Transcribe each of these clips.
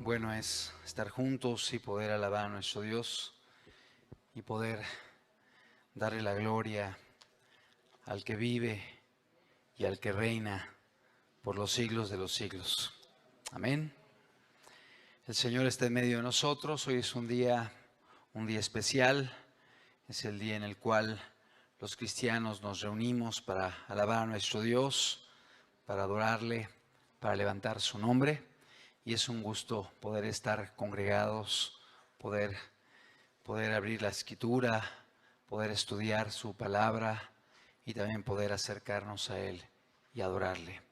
Bueno es estar juntos y poder alabar a nuestro Dios y poder darle la gloria al que vive y al que reina por los siglos de los siglos. Amén. El Señor está en medio de nosotros. Hoy es un día especial. Es el día en el cual los cristianos nos reunimos para alabar a nuestro Dios, para adorarle, para levantar su nombre. Y es un gusto poder estar congregados, poder abrir la Escritura, poder estudiar su palabra y también poder acercarnos a Él y adorarle.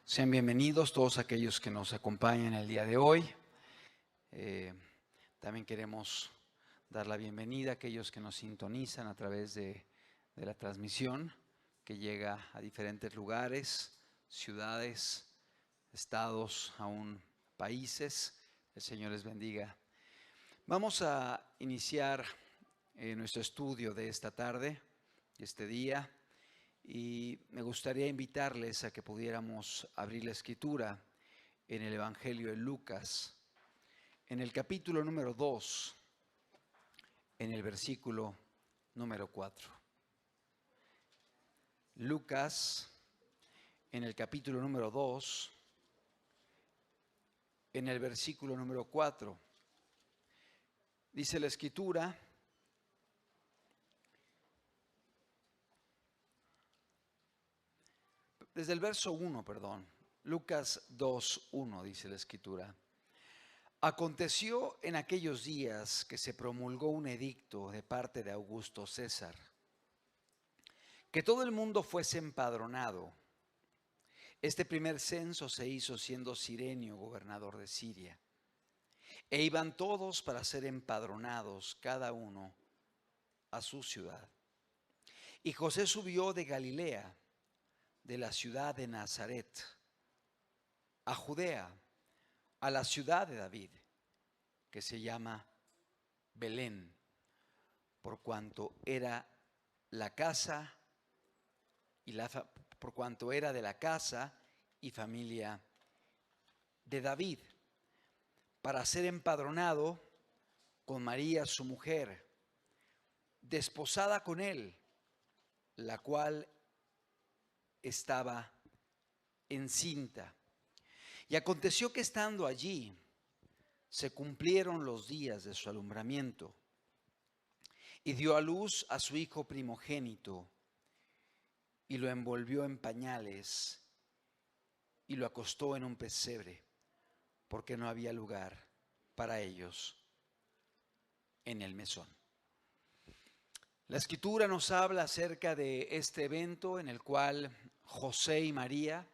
Sean bienvenidos todos aquellos que nos acompañan el día de hoy. También queremos dar la bienvenida a aquellos que nos sintonizan a través de la transmisión que llega a diferentes lugares, ciudades, estados, aún países. El Señor les bendiga. Vamos a iniciar nuestro estudio de esta tarde, este día, y me gustaría invitarles a que pudiéramos abrir la Escritura en el Evangelio de Lucas, en el capítulo número 2, en el versículo número 4. Lucas, en el capítulo número 2, en el versículo número 4. Dice la Escritura: desde el verso 1, Lucas 2:1 dice la Escritura: aconteció en aquellos días que se promulgó un edicto de parte de Augusto César, que todo el mundo fuese empadronado. Este primer censo se hizo siendo Cirenio gobernador de Siria. E iban todos para ser empadronados, cada uno a su ciudad. Y José subió de Galilea, de la ciudad de Nazaret, a Judea, a la ciudad de David, que se llama Belén, por cuanto era de la casa y familia de David, para ser empadronado con María su mujer, desposada con él, la cual estaba encinta. Y aconteció que estando allí, se cumplieron los días de su alumbramiento, y dio a luz a su hijo primogénito, y lo envolvió en pañales, y lo acostó en un pesebre, porque no había lugar para ellos en el mesón. La Escritura nos habla acerca de este evento en el cual José y María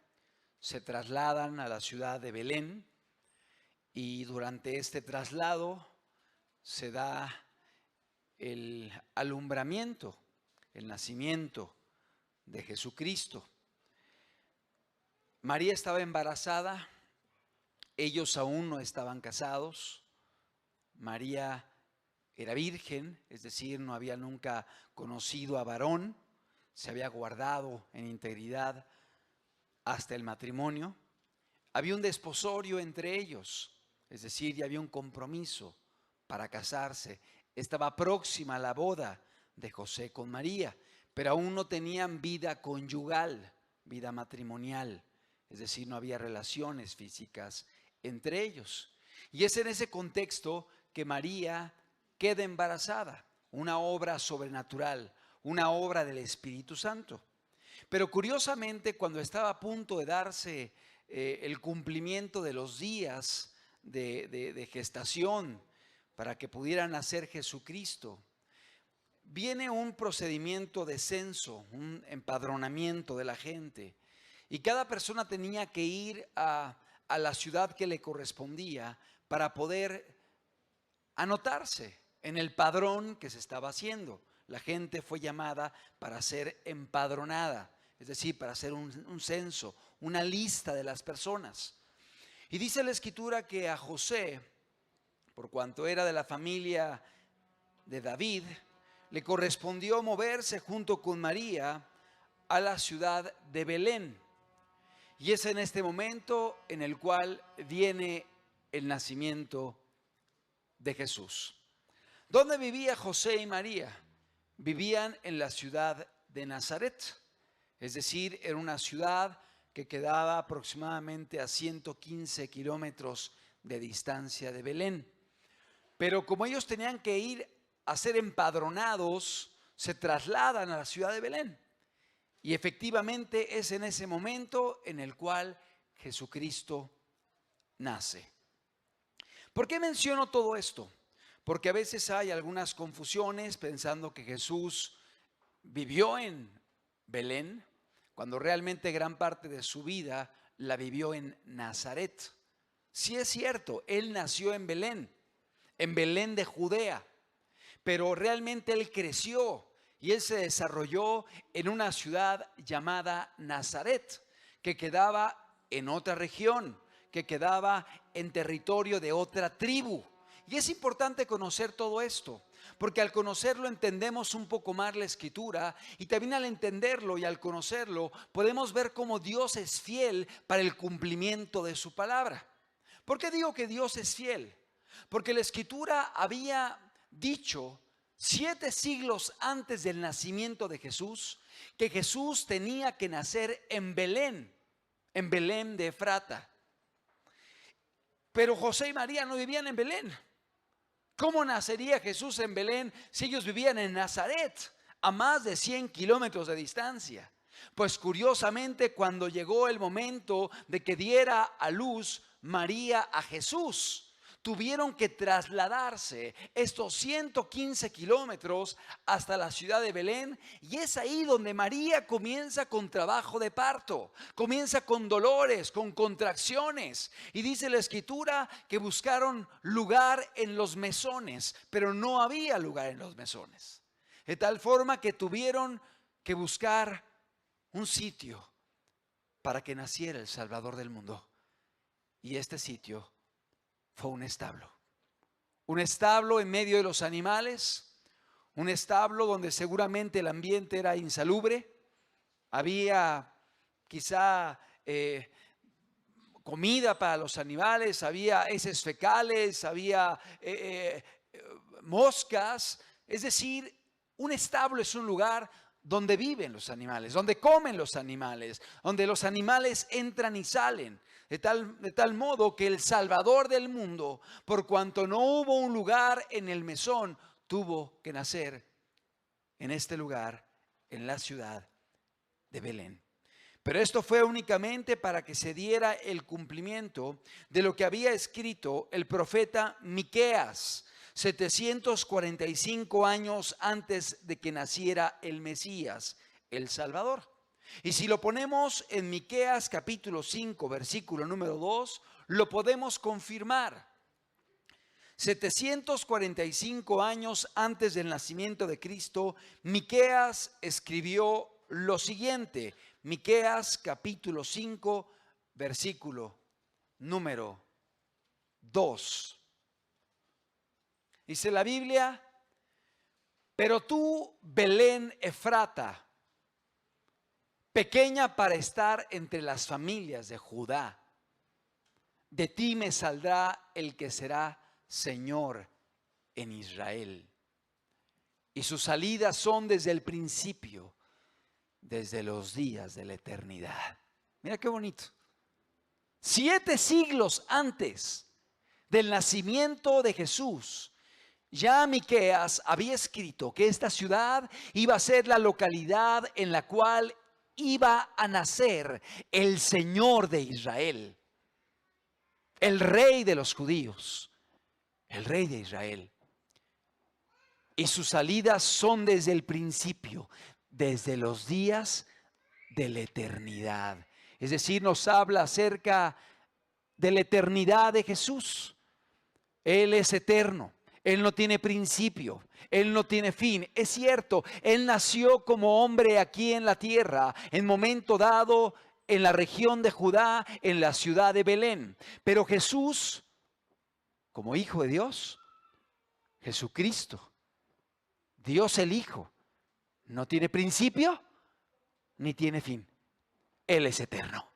se trasladan a la ciudad de Belén, y durante este traslado se da el alumbramiento, el nacimiento de Jesucristo. María estaba embarazada, ellos aún no estaban casados. María era virgen, es decir, no había nunca conocido a varón, se había guardado en integridad hasta el matrimonio. Había un desposorio entre ellos, es decir, ya había un compromiso para casarse. Estaba próxima la boda de José con María, pero aún no tenían vida conyugal, vida matrimonial, es decir, no había relaciones físicas entre ellos. Y es en ese contexto que María queda embarazada, una obra sobrenatural, una obra del Espíritu Santo. Pero curiosamente, cuando estaba a punto de darse el cumplimiento de los días de gestación para que pudiera nacer Jesucristo, viene un procedimiento de censo, un empadronamiento de la gente, y cada persona tenía que ir a la ciudad que le correspondía para poder anotarse en el padrón que se estaba haciendo. La gente fue llamada para ser empadronada, es decir, para hacer un censo, una lista de las personas. Y dice la Escritura que a José, por cuanto era de la familia de David, le correspondió moverse junto con María a la ciudad de Belén. Y es en este momento en el cual viene el nacimiento de Jesús. ¿Dónde vivía José y María? Vivían en la ciudad de Nazaret, es decir, era una ciudad que quedaba aproximadamente a 115 kilómetros de distancia de Belén. Pero como ellos tenían que ir a ser empadronados, se trasladan a la ciudad de Belén. Y efectivamente es en ese momento en el cual Jesucristo nace. ¿Por qué menciono todo esto? Porque a veces hay algunas confusiones pensando que Jesús vivió en Belén, cuando realmente gran parte de su vida la vivió en Nazaret. Sí es cierto, él nació en Belén de Judea, pero realmente él creció y él se desarrolló en una ciudad llamada Nazaret, que quedaba en otra región, que quedaba en territorio de otra tribu. Y es importante conocer todo esto, porque al conocerlo entendemos un poco más la Escritura, y también al entenderlo y al conocerlo podemos ver cómo Dios es fiel para el cumplimiento de su palabra. ¿Por qué digo que Dios es fiel? Porque la Escritura había dicho 7 siglos antes del nacimiento de Jesús que Jesús tenía que nacer en Belén de Efrata. Pero José y María no vivían en Belén. ¿Cómo nacería Jesús en Belén si ellos vivían en Nazaret, a más de 100 kilómetros de distancia? Pues curiosamente, cuando llegó el momento de que diera a luz María a Jesús, tuvieron que trasladarse estos 115 kilómetros hasta la ciudad de Belén, y es ahí donde María comienza con trabajo de parto, comienza con dolores, con contracciones, y dice la Escritura que buscaron lugar en los mesones, pero no había lugar en los mesones, de tal forma que tuvieron que buscar un sitio para que naciera el Salvador del mundo, y este sitio fue un establo en medio de los animales, un establo donde seguramente el ambiente era insalubre, había quizá comida para los animales, había heces fecales, había moscas, es decir, un establo es un lugar donde viven los animales, donde comen los animales, donde los animales entran y salen. De tal modo que el Salvador del mundo, por cuanto no hubo un lugar en el mesón, tuvo que nacer en este lugar, en la ciudad de Belén. Pero esto fue únicamente para que se diera el cumplimiento de lo que había escrito el profeta Miqueas 745 años antes de que naciera el Mesías, el Salvador. Y si lo ponemos en Miqueas capítulo 5, versículo número 2, lo podemos confirmar. 745 años antes del nacimiento de Cristo, Miqueas escribió lo siguiente. Miqueas capítulo 5, versículo número 2. Dice la Biblia: pero tú, Belén Efrata, pequeña para estar entre las familias de Judá, de ti me saldrá el que será Señor en Israel. Y sus salidas son desde el principio, desde los días de la eternidad. Mira qué bonito. 7 siglos antes del nacimiento de Jesús, ya Miqueas había escrito que esta ciudad iba a ser la localidad en la cual iba a nacer el Señor de Israel, el Rey de los judíos, el Rey de Israel. Y sus salidas son desde el principio, desde los días de la eternidad. Es decir, nos habla acerca de la eternidad de Jesús. Él es eterno. Él no tiene principio, Él no tiene fin. Es cierto, Él nació como hombre aquí en la tierra, en momento dado en la región de Judá, en la ciudad de Belén. Pero Jesús, como Hijo de Dios, Jesucristo, Dios el Hijo, no tiene principio ni tiene fin. Él es eterno.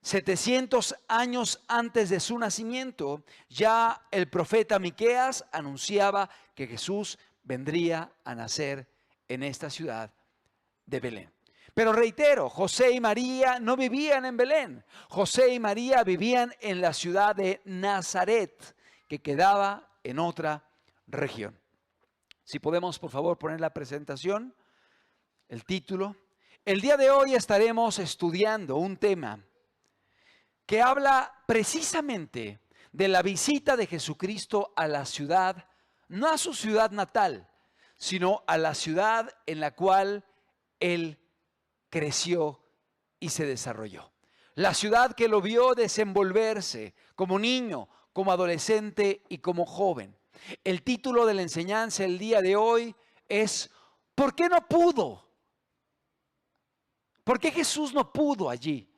700 años antes de su nacimiento, ya el profeta Miqueas anunciaba que Jesús vendría a nacer en esta ciudad de Belén. Pero reitero, José y María no vivían en Belén. José y María vivían en la ciudad de Nazaret, que quedaba en otra región. Si podemos, por favor, poner la presentación, el título. El día de hoy estaremos estudiando un tema que habla precisamente de la visita de Jesucristo a la ciudad, no a su ciudad natal, sino a la ciudad en la cual Él creció y se desarrolló. La ciudad que lo vio desenvolverse como niño, como adolescente y como joven. El título de la enseñanza el día de hoy es ¿por qué no pudo? ¿Por qué Jesús no pudo allí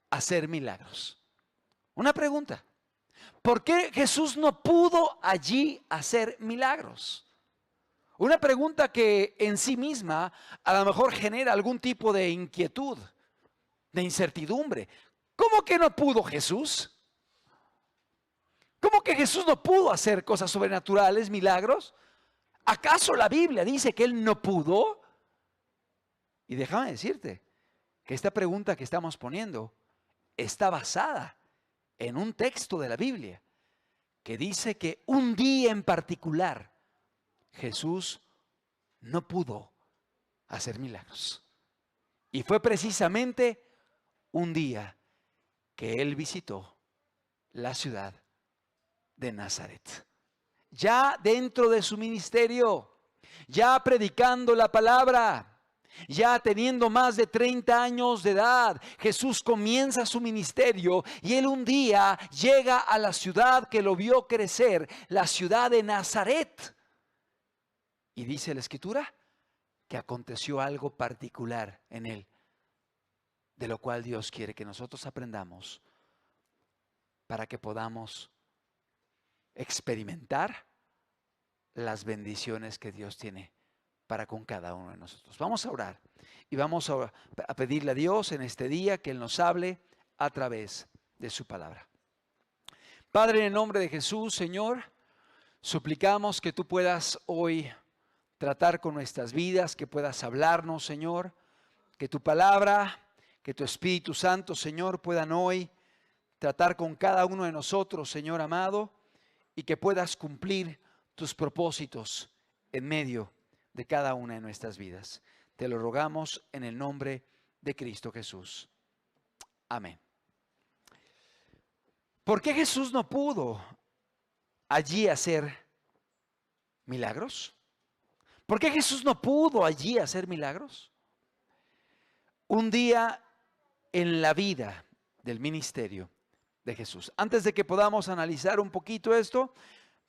hacer milagros? Una pregunta. ¿Por qué Jesús no pudo allí hacer milagros? Una pregunta que en sí misma a lo mejor genera algún tipo de inquietud, de incertidumbre. ¿Cómo que no pudo Jesús? ¿Cómo que Jesús no pudo hacer cosas sobrenaturales, milagros? ¿Acaso la Biblia dice que Él no pudo? Y déjame decirte que esta pregunta que estamos poniendo está basada en un texto de la Biblia que dice que un día en particular Jesús no pudo hacer milagros. Y fue precisamente un día que Él visitó la ciudad de Nazaret. Ya dentro de su ministerio, ya predicando la palabra, ya teniendo más de 30 años de edad, Jesús comienza su ministerio y Él un día llega a la ciudad que lo vio crecer, la ciudad de Nazaret. Y dice la Escritura que aconteció algo particular en Él, de lo cual Dios quiere que nosotros aprendamos para que podamos experimentar las bendiciones que Dios tiene para con cada uno de nosotros. Vamos a orar y vamos a pedirle a Dios en este día que Él nos hable a través de su palabra. Padre, en el nombre de Jesús, Señor, suplicamos que tú puedas hoy tratar con nuestras vidas, que puedas hablarnos, Señor, que tu palabra, que tu Espíritu Santo, Señor, puedan hoy tratar con cada uno de nosotros, Señor amado, y que puedas cumplir tus propósitos en medio de cada una de nuestras vidas. Te lo rogamos en el nombre de Cristo Jesús. Amén. ¿Por qué Jesús no pudo allí hacer milagros? ¿Por qué Jesús no pudo allí hacer milagros? Un día en la vida del ministerio de Jesús. Antes de que podamos analizar un poquito esto,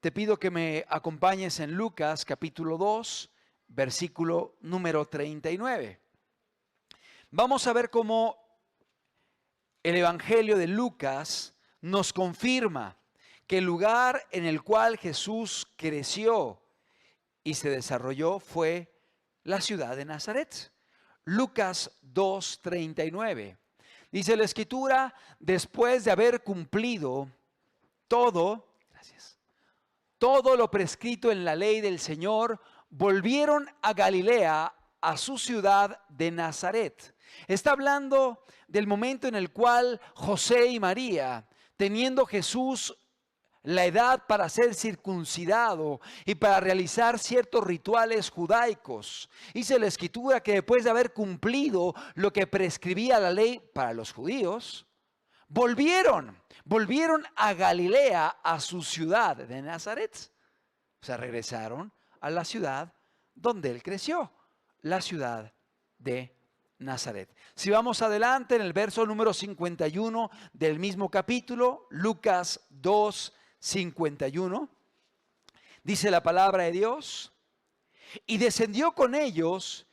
te pido que me acompañes en Lucas capítulo 2, versículo número 39. Vamos a ver cómo el Evangelio de Lucas nos confirma que el lugar en el cual Jesús creció y se desarrolló fue la ciudad de Nazaret. Lucas 2:39. Dice la Escritura, después de haber cumplido todo lo prescrito en la ley del Señor, volvieron a Galilea, a su ciudad de Nazaret. Está hablando del momento en el cual José y María, teniendo Jesús la edad para ser circuncidado y para realizar ciertos rituales judaicos, dice la Escritura que después de haber cumplido lo que prescribía la ley para los judíos, volvieron a Galilea, a su ciudad de Nazaret. O sea, regresaron a la ciudad donde Él creció, la ciudad de Nazaret. Si vamos adelante en el verso número 51 del mismo capítulo, Lucas 2:51, dice la palabra de Dios, y descendió con ellos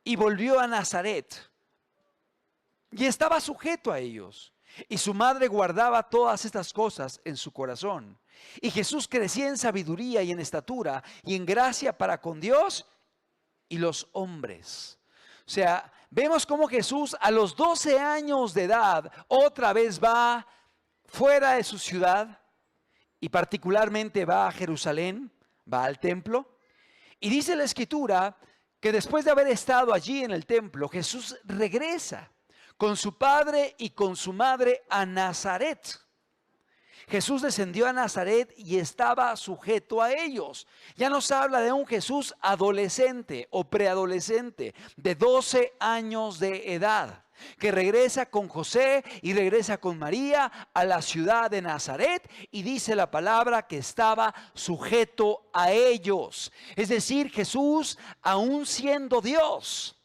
y volvió a Nazaret, y estaba sujeto a ellos, y su madre guardaba todas estas cosas en su corazón. Y Jesús crecía en sabiduría y en estatura y en gracia para con Dios y los hombres. O sea, vemos cómo Jesús a los 12 años de edad otra vez va fuera de su ciudad y particularmente va a Jerusalén, va al templo. Y dice la Escritura que después de haber estado allí en el templo, Jesús regresa con su padre y con su madre a Nazaret. Jesús descendió a Nazaret y estaba sujeto a ellos. Ya nos habla de un Jesús adolescente o preadolescente de 12 años de edad, que regresa con José y regresa con María a la ciudad de Nazaret, y dice la palabra que estaba sujeto a ellos. Es decir, Jesús, aún siendo Dios,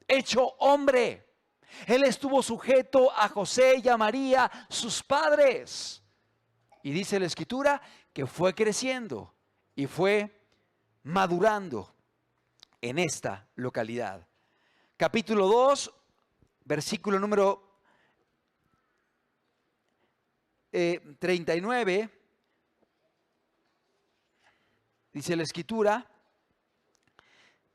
hecho hombre, Él estuvo sujeto a José y a María, sus padres. Y dice la Escritura que fue creciendo y fue madurando en esta localidad. Capítulo 2, versículo número 39, dice la Escritura: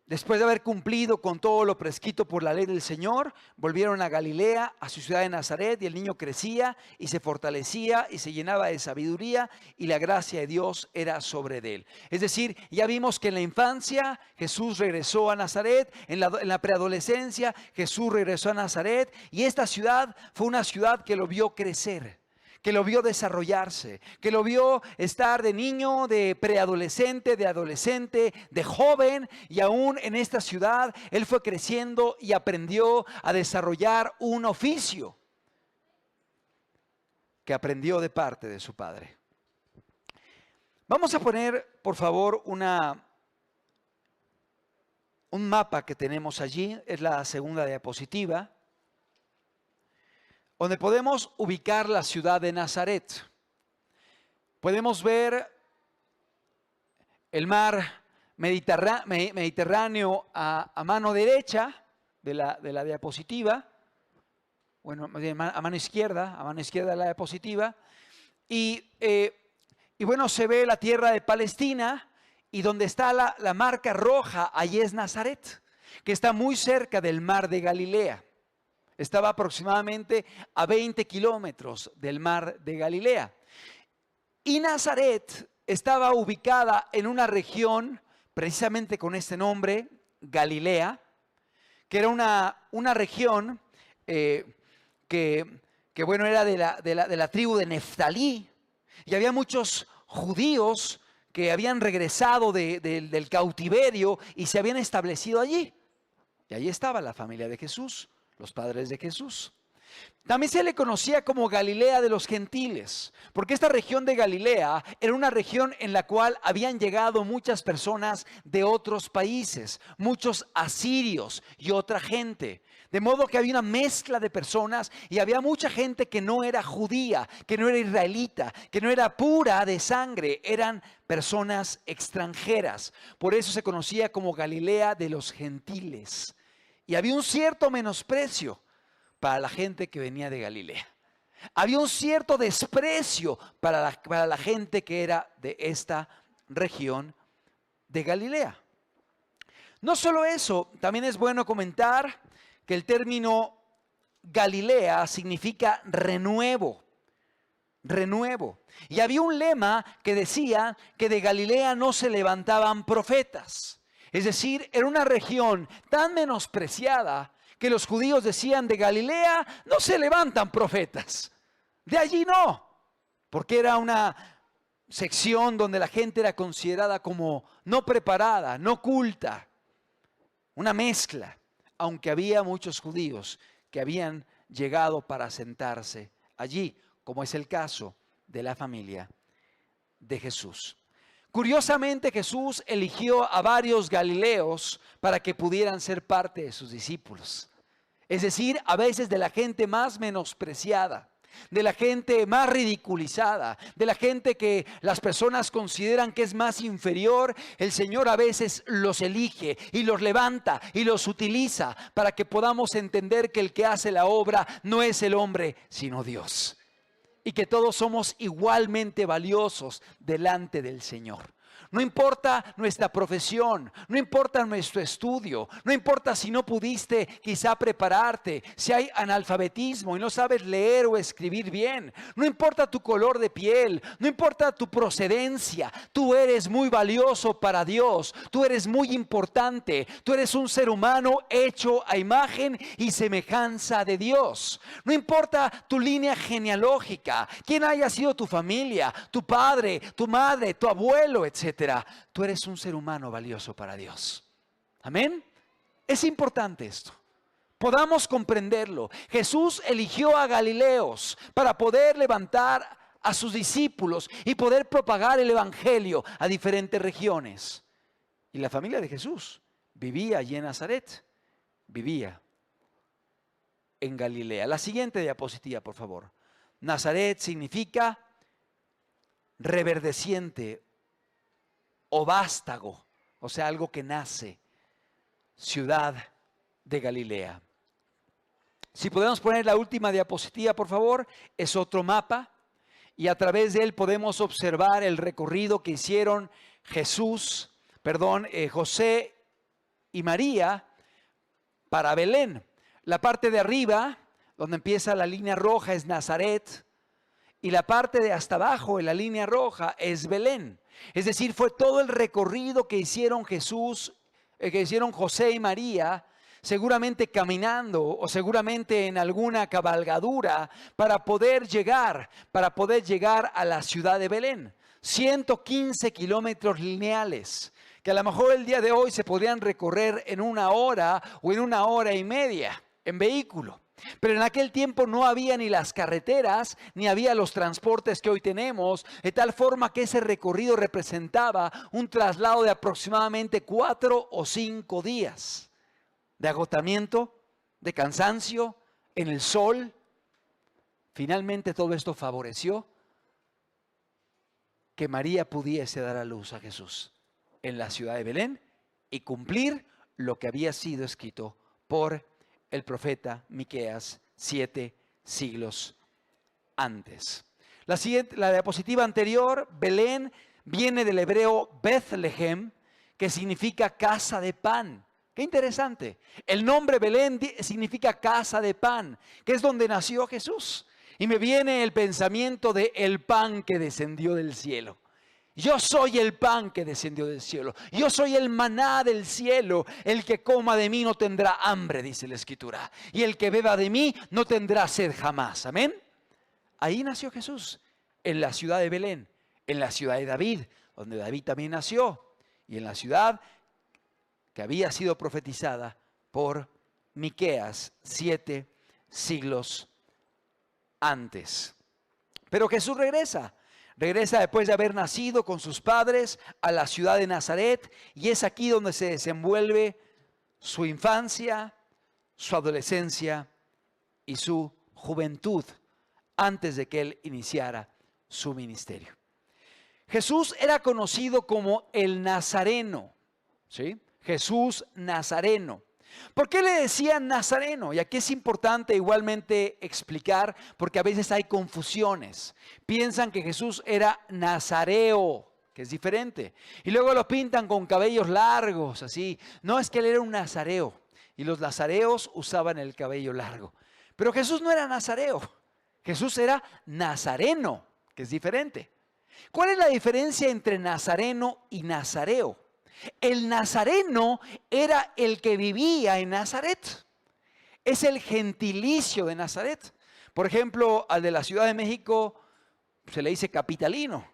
después de haber cumplido con todo lo prescrito por la ley del Señor, volvieron a Galilea, a su ciudad de Nazaret, y el niño crecía y se fortalecía y se llenaba de sabiduría, y la gracia de Dios era sobre él. Es decir, ya vimos que en la infancia Jesús regresó a Nazaret, en la preadolescencia Jesús regresó a Nazaret, y esta ciudad fue una ciudad que lo vio crecer, que lo vio desarrollarse, que lo vio estar de niño, de preadolescente, de adolescente, de joven, y aún en esta ciudad él fue creciendo y aprendió a desarrollar un oficio que aprendió de parte de su padre. Vamos a poner, por favor, un mapa que tenemos allí, es la segunda diapositiva, donde podemos ubicar la ciudad de Nazaret. Podemos ver el mar Mediterráneo a mano derecha de la diapositiva, bueno, a mano izquierda de la diapositiva, y bueno, se ve la tierra de Palestina, y donde está la marca roja, allí es Nazaret, que está muy cerca del mar de Galilea. Estaba aproximadamente a 20 kilómetros del mar de Galilea. Y Nazaret estaba ubicada en una región, precisamente con este nombre, Galilea, que era una región que bueno, era de la tribu de Neftalí. Y había muchos judíos que habían regresado del cautiverio y se habían establecido allí. Y allí estaba la familia de Jesús, los padres de Jesús. También se le conocía como Galilea de los gentiles, porque esta región de Galilea era una región en la cual habían llegado muchas personas de otros países, muchos asirios y otra gente. De modo que había una mezcla de personas y había mucha gente que no era judía, que no era israelita, que no era pura de sangre, eran personas extranjeras. Por eso se conocía como Galilea de los gentiles. Y había un cierto menosprecio para la gente que venía de Galilea. Había un cierto desprecio para la gente que era de esta región de Galilea. No solo eso, también es bueno comentar que el término Galilea significa renuevo. Renuevo. Y había un lema que decía que de Galilea no se levantaban profetas. Es decir, era una región tan menospreciada que los judíos decían: de Galilea no se levantan profetas. De allí no, porque era una sección donde la gente era considerada como no preparada, no culta, una mezcla, aunque había muchos judíos que habían llegado para asentarse allí, como es el caso de la familia de Jesús. Curiosamente, Jesús eligió a varios galileos para que pudieran ser parte de sus discípulos. Es decir, a veces de la gente más menospreciada, de la gente más ridiculizada, de la gente que las personas consideran que es más inferior, el Señor a veces los elige y los levanta y los utiliza para que podamos entender que el que hace la obra no es el hombre, sino Dios. Y que todos somos igualmente valiosos delante del Señor. No importa nuestra profesión, no importa nuestro estudio, no importa si no pudiste quizá prepararte, si hay analfabetismo y no sabes leer o escribir bien, no importa tu color de piel, no importa tu procedencia, tú eres muy valioso para Dios, tú eres muy importante, tú eres un ser humano hecho a imagen y semejanza de Dios. No importa tu línea genealógica, quién haya sido tu familia, tu padre, tu madre, tu abuelo, etc. Tú eres un ser humano valioso para Dios. Amén. Es importante esto. Podamos comprenderlo. Jesús eligió a Galileos para poder levantar a sus discípulos y poder propagar el evangelio a diferentes regiones. Y la familia de Jesús vivía allí en Nazaret. Vivía en Galilea. La siguiente diapositiva, por favor. Nazaret significa reverdeciente o vástago, o sea, algo que nace, ciudad de Galilea. Si podemos poner la última diapositiva, por favor, es otro mapa y a través de él podemos observar el recorrido que hicieron José y María para Belén. La parte de arriba, donde empieza la línea roja, es Nazaret, y la parte de hasta abajo, en la línea roja, es Belén. Es decir, fue todo el recorrido que hicieron José y María, seguramente caminando o seguramente en alguna cabalgadura para poder llegar a la ciudad de Belén. 115 kilómetros lineales, que a lo mejor el día de hoy se podrían recorrer en 1 hora o en 1 hora y media en vehículo. Pero en aquel tiempo no había ni las carreteras, ni había los transportes que hoy tenemos, de tal forma que ese recorrido representaba un traslado de aproximadamente 4 o 5 días de agotamiento, de cansancio, en el sol. Finalmente todo esto favoreció que María pudiese dar a luz a Jesús en la ciudad de Belén y cumplir lo que había sido escrito por el profeta Miqueas 7 siglos antes. La diapositiva anterior, Belén, viene del hebreo Bethlehem, que significa casa de pan. Qué interesante. El nombre Belén significa casa de pan, que es donde nació Jesús. Y me viene el pensamiento de el pan que descendió del cielo. Yo soy el pan que descendió del cielo. Yo soy el maná del cielo. El que coma de mí no tendrá hambre, dice la Escritura. Y el que beba de mí no tendrá sed jamás. Amén. Ahí nació Jesús, en la ciudad de Belén, en la ciudad de David, donde David también nació. Y en la ciudad que había sido profetizada por Miqueas 7 siglos antes. Pero Jesús regresa después de haber nacido con sus padres a la ciudad de Nazaret, y es aquí donde se desenvuelve su infancia, su adolescencia y su juventud antes de que él iniciara su ministerio. Jesús era conocido como el Nazareno, ¿sí? Jesús Nazareno. ¿Por qué le decían Nazareno? Y aquí es importante igualmente explicar, porque a veces hay confusiones. Piensan que Jesús era nazareo, que es diferente. Y luego lo pintan con cabellos largos, así. No, es que él era un nazareo. Y los nazareos usaban el cabello largo. Pero Jesús no era nazareo. Jesús era nazareno, que es diferente. ¿Cuál es la diferencia entre nazareno y nazareo? El nazareno era el que vivía en Nazaret. Es el gentilicio de Nazaret. Por ejemplo, al de la Ciudad de México se le dice capitalino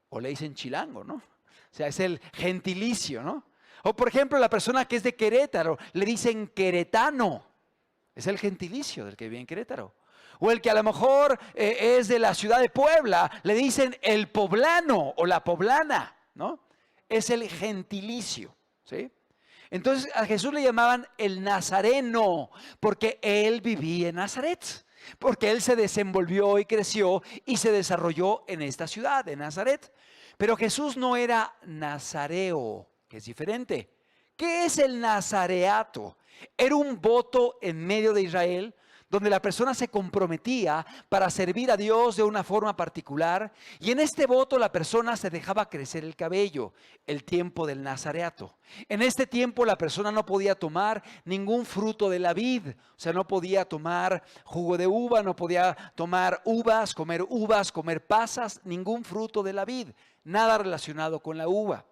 o le dicen chilango, ¿no? O sea, es el gentilicio, ¿no? O por ejemplo, la persona que es de Querétaro le dicen queretano. Es el gentilicio del que vive en Querétaro. O el que a lo mejor es de la ciudad de Puebla, le dicen el poblano o la poblana, ¿no? Es el gentilicio, ¿sí? Entonces a Jesús le llamaban el nazareno, porque él vivía en Nazaret, porque él se desenvolvió y creció y se desarrolló en esta ciudad, de Nazaret. Pero Jesús no era nazareo, que es diferente. ¿Qué es el nazareato? Era un voto en medio de Israel, donde la persona se comprometía para servir a Dios de una forma particular, y en este voto la persona se dejaba crecer el cabello, el tiempo del nazareato. En este tiempo la persona no podía tomar ningún fruto de la vid, o sea, no podía tomar jugo de uva, no podía tomar uvas, comer pasas, ningún fruto de la vid, nada relacionado con la uva.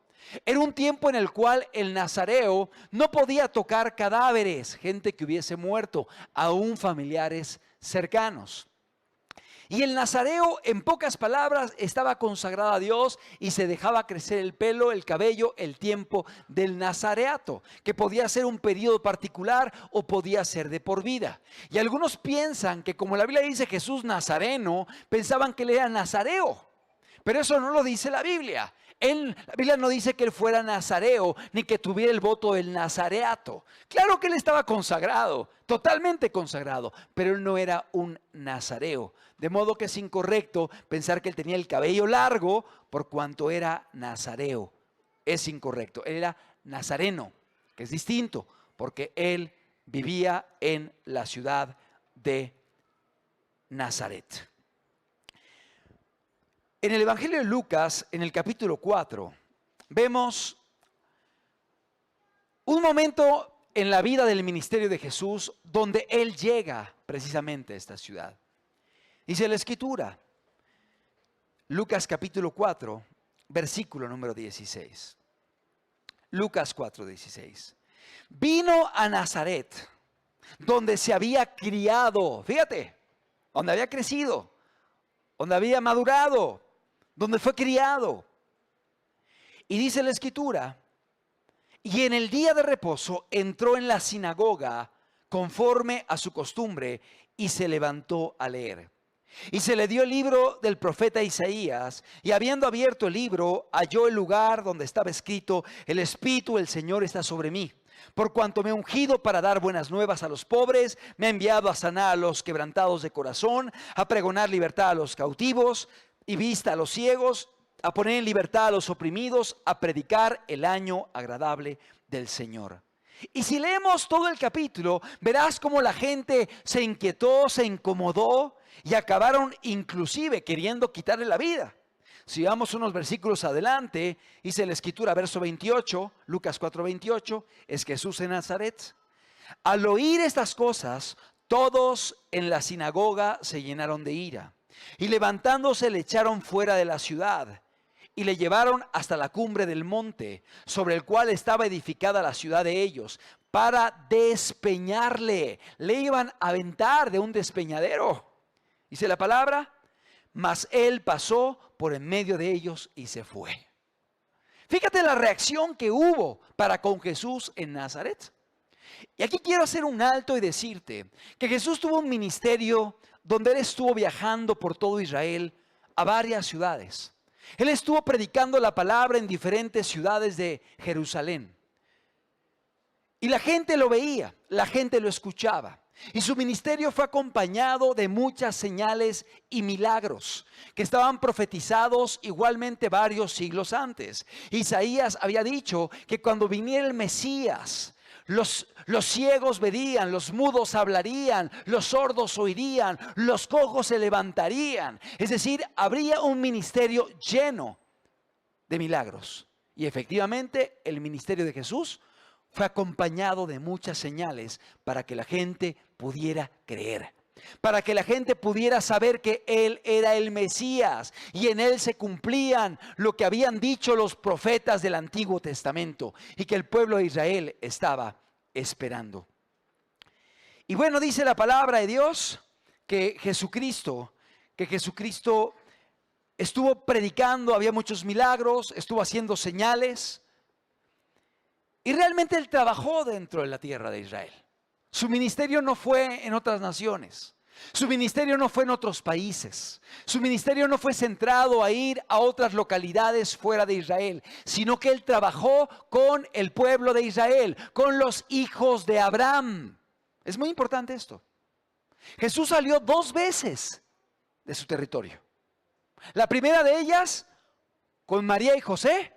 Era un tiempo en el cual el nazareo no podía tocar cadáveres, gente que hubiese muerto, aún familiares cercanos. Y el nazareo, en pocas palabras, estaba consagrado a Dios y se dejaba crecer el pelo, el cabello, el tiempo del nazareato, que podía ser un periodo particular o podía ser de por vida. Y algunos piensan que, como la Biblia dice Jesús Nazareno, pensaban que él era nazareo, pero eso no lo dice la Biblia. La Biblia no dice que él fuera nazareo ni que tuviera el voto del nazareato. Claro que él estaba consagrado, totalmente consagrado, pero él no era un nazareo. De modo que es incorrecto pensar que él tenía el cabello largo por cuanto era nazareo. Es incorrecto. Él era nazareno, que es distinto, porque él vivía en la ciudad de Nazaret. En el Evangelio de Lucas, en el capítulo 4, vemos un momento en la vida del ministerio de Jesús donde Él llega precisamente a esta ciudad. Dice la Escritura, Lucas capítulo 4, versículo número 16. Lucas 4, 16. Vino a Nazaret, donde se había criado, fíjate, donde había crecido, donde había madurado, donde fue criado. Y dice la Escritura, y en el día de reposo entró en la sinagoga conforme a su costumbre y se levantó a leer. Y se le dio el libro del profeta Isaías, y habiendo abierto el libro, halló el lugar donde estaba escrito: el Espíritu del Señor está sobre mí, por cuanto me ha ungido para dar buenas nuevas a los pobres, me ha enviado a sanar a los quebrantados de corazón, a pregonar libertad a los cautivos y vista a los ciegos, a poner en libertad a los oprimidos, a predicar el año agradable del Señor. Y si leemos todo el capítulo, verás cómo la gente se inquietó, se incomodó y acabaron inclusive queriendo quitarle la vida. Si vamos unos versículos adelante, dice la Escritura, verso 28, Lucas 4, 28, es Jesús en Nazaret. Al oír estas cosas, todos en la sinagoga se llenaron de ira. Y levantándose le echaron fuera de la ciudad y le llevaron hasta la cumbre del monte sobre el cual estaba edificada la ciudad de ellos, para despeñarle. Le iban a aventar de un despeñadero. Dice la palabra, mas él pasó por en medio de ellos y se fue. Fíjate la reacción que hubo para con Jesús en Nazaret. Y aquí quiero hacer un alto y decirte que Jesús tuvo un ministerio donde Él estuvo viajando por todo Israel a varias ciudades. Él estuvo predicando la palabra en diferentes ciudades de Jerusalén. Y la gente lo veía, la gente lo escuchaba. Y su ministerio fue acompañado de muchas señales y milagros que estaban profetizados igualmente varios siglos antes. Isaías había dicho que cuando viniera el Mesías, los ciegos verían, los mudos hablarían, los sordos oirían, los cojos se levantarían. Es decir, habría un ministerio lleno de milagros. Y efectivamente el ministerio de Jesús fue acompañado de muchas señales para que la gente pudiera creer, para que la gente pudiera saber que Él era el Mesías y en Él se cumplían lo que habían dicho los profetas del Antiguo Testamento y que el pueblo de Israel estaba esperando. Y bueno, dice la palabra de Dios que Jesucristo estuvo predicando, había muchos milagros, estuvo haciendo señales. Y realmente Él trabajó dentro de la tierra de Israel. Su ministerio no fue en otras naciones. Su ministerio no fue en otros países. Su ministerio no fue centrado a ir a otras localidades fuera de Israel, sino que Él trabajó con el pueblo de Israel, con los hijos de Abraham. Es muy importante esto. Jesús salió 2 veces de su territorio. La primera de ellas con María y José,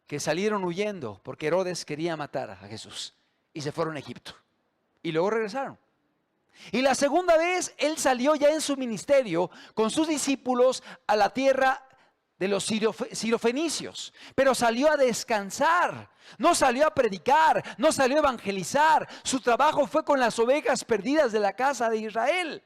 que salieron huyendo porque Herodes quería matar a Jesús y se fueron a Egipto y luego regresaron. Y la segunda vez Él salió ya en su ministerio con sus discípulos a la tierra de los sirofenicios, pero salió a descansar, no salió a predicar, no salió a evangelizar. Su trabajo fue con las ovejas perdidas de la casa de Israel.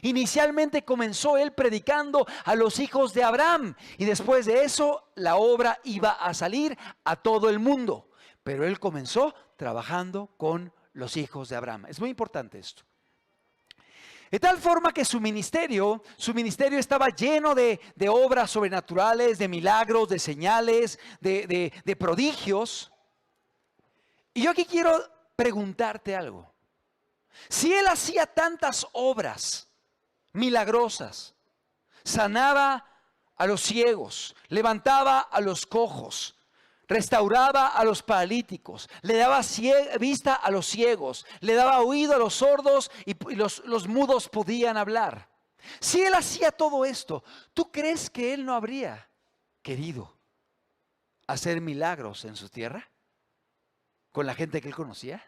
Inicialmente comenzó Él predicando a los hijos de Abraham y después de eso la obra iba a salir a todo el mundo, pero Él comenzó trabajando con los hijos de Abraham. Es muy importante esto. De tal forma que su ministerio estaba lleno de obras sobrenaturales, de milagros, de señales, de prodigios. Y yo aquí quiero preguntarte algo. Si Él hacía tantas obras milagrosas, sanaba a los ciegos, levantaba a los cojos, restauraba a los paralíticos, le daba vista a los ciegos, le daba oído a los sordos y los mudos podían hablar. Si Él hacía todo esto, ¿tú crees que Él no habría querido hacer milagros en su tierra con la gente que Él conocía?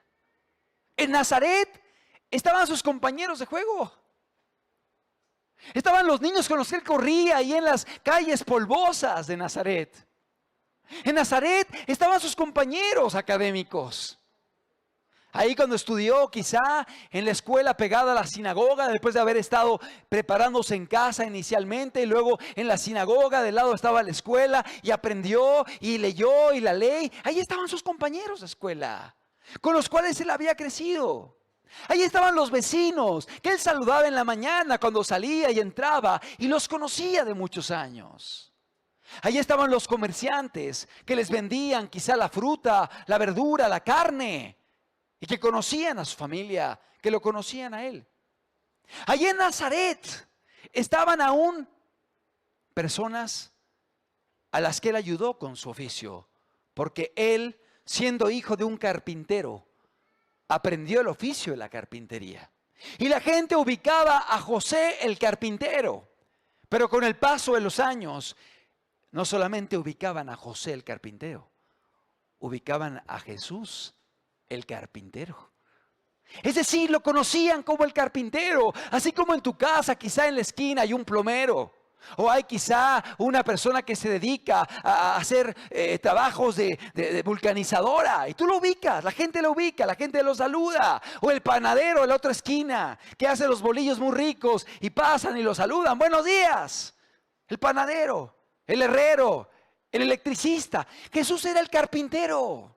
En Nazaret estaban sus compañeros de juego. Estaban los niños con los que Él corría ahí en las calles polvosas de Nazaret. En Nazaret estaban sus compañeros académicos. Ahí cuando estudió, quizá en la escuela pegada a la sinagoga, después de haber estado preparándose en casa inicialmente, y luego en la sinagoga, del lado estaba la escuela, y aprendió, y leyó, y la ley. Ahí estaban sus compañeros de escuela, con los cuales Él había crecido. Ahí estaban los vecinos, que Él saludaba en la mañana cuando salía y entraba, y los conocía de muchos años. Allí estaban los comerciantes que les vendían quizá la fruta, la verdura, la carne, y que conocían a su familia, que lo conocían a Él. Allí en Nazaret estaban aún personas a las que Él ayudó con su oficio, porque Él, siendo hijo de un carpintero, aprendió el oficio de la carpintería. Y la gente ubicaba a José el carpintero, pero con el paso de los años, no solamente ubicaban a José el carpintero, ubicaban a Jesús el carpintero. Es decir, lo conocían como el carpintero, así como en tu casa quizá en la esquina hay un plomero, o hay quizá una persona que se dedica a hacer trabajos de vulcanizadora, y tú lo ubicas, la gente lo ubica, la gente lo saluda. O el panadero en la otra esquina que hace los bolillos muy ricos y pasan y lo saludan, buenos días. El panadero, el herrero, el electricista. Jesús era el carpintero.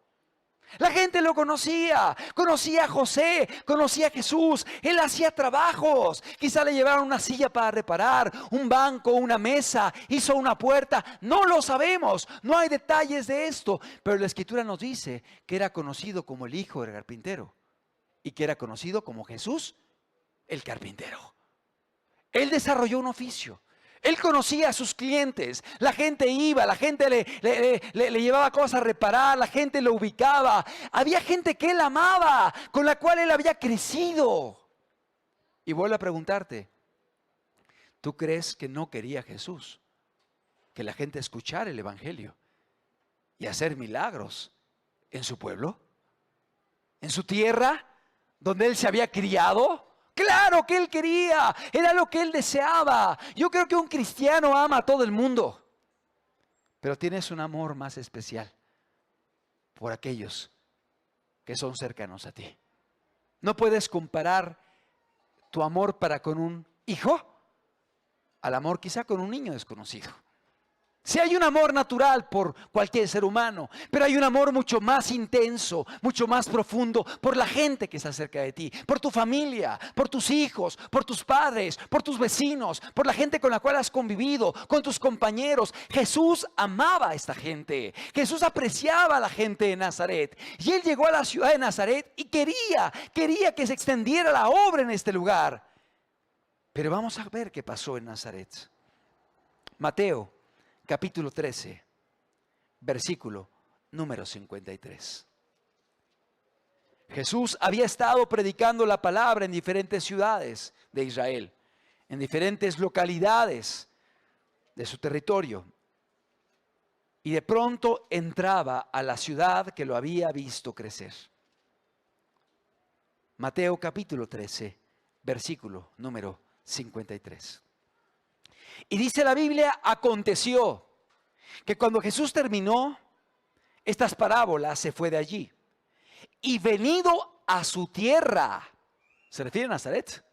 La gente lo conocía, conocía a José, conocía a Jesús. Él hacía trabajos. Quizá le llevaron una silla para reparar, un banco, una mesa, hizo una puerta. No lo sabemos, no hay detalles de esto. Pero la Escritura nos dice que era conocido como el hijo del carpintero y que era conocido como Jesús, el carpintero. Él desarrolló un oficio. Él conocía a sus clientes, la gente iba, la gente le llevaba cosas a reparar, la gente lo ubicaba. Había gente que Él amaba, con la cual Él había crecido. Y vuelvo a preguntarte, ¿tú crees que no quería Jesús que la gente escuchara el Evangelio y hacer milagros en su pueblo, en su tierra, donde Él se había criado? Claro que Él quería, era lo que Él deseaba. Yo creo que un cristiano ama a todo el mundo, pero tienes un amor más especial por aquellos que son cercanos a ti. No puedes comparar tu amor para con un hijo al amor quizá con un niño desconocido. Sí hay un amor natural por cualquier ser humano, pero hay un amor mucho más intenso, mucho más profundo por la gente que está cerca de ti, por tu familia, por tus hijos, por tus padres, por tus vecinos, por la gente con la cual has convivido, con tus compañeros. Jesús amaba a esta gente, Jesús apreciaba a la gente de Nazaret, y Él llegó a la ciudad de Nazaret y quería que se extendiera la obra en este lugar. Pero vamos a ver qué pasó en Nazaret. Mateo capítulo 13, versículo número 53. Jesús había estado predicando la palabra en diferentes ciudades de Israel, en diferentes localidades de su territorio. Y de pronto entraba a la ciudad que lo había visto crecer. Mateo capítulo 13, versículo número 53. Y dice la Biblia, aconteció que cuando Jesús terminó estas parábolas, se fue de allí. Y venido a su tierra, se refiere a Nazaret,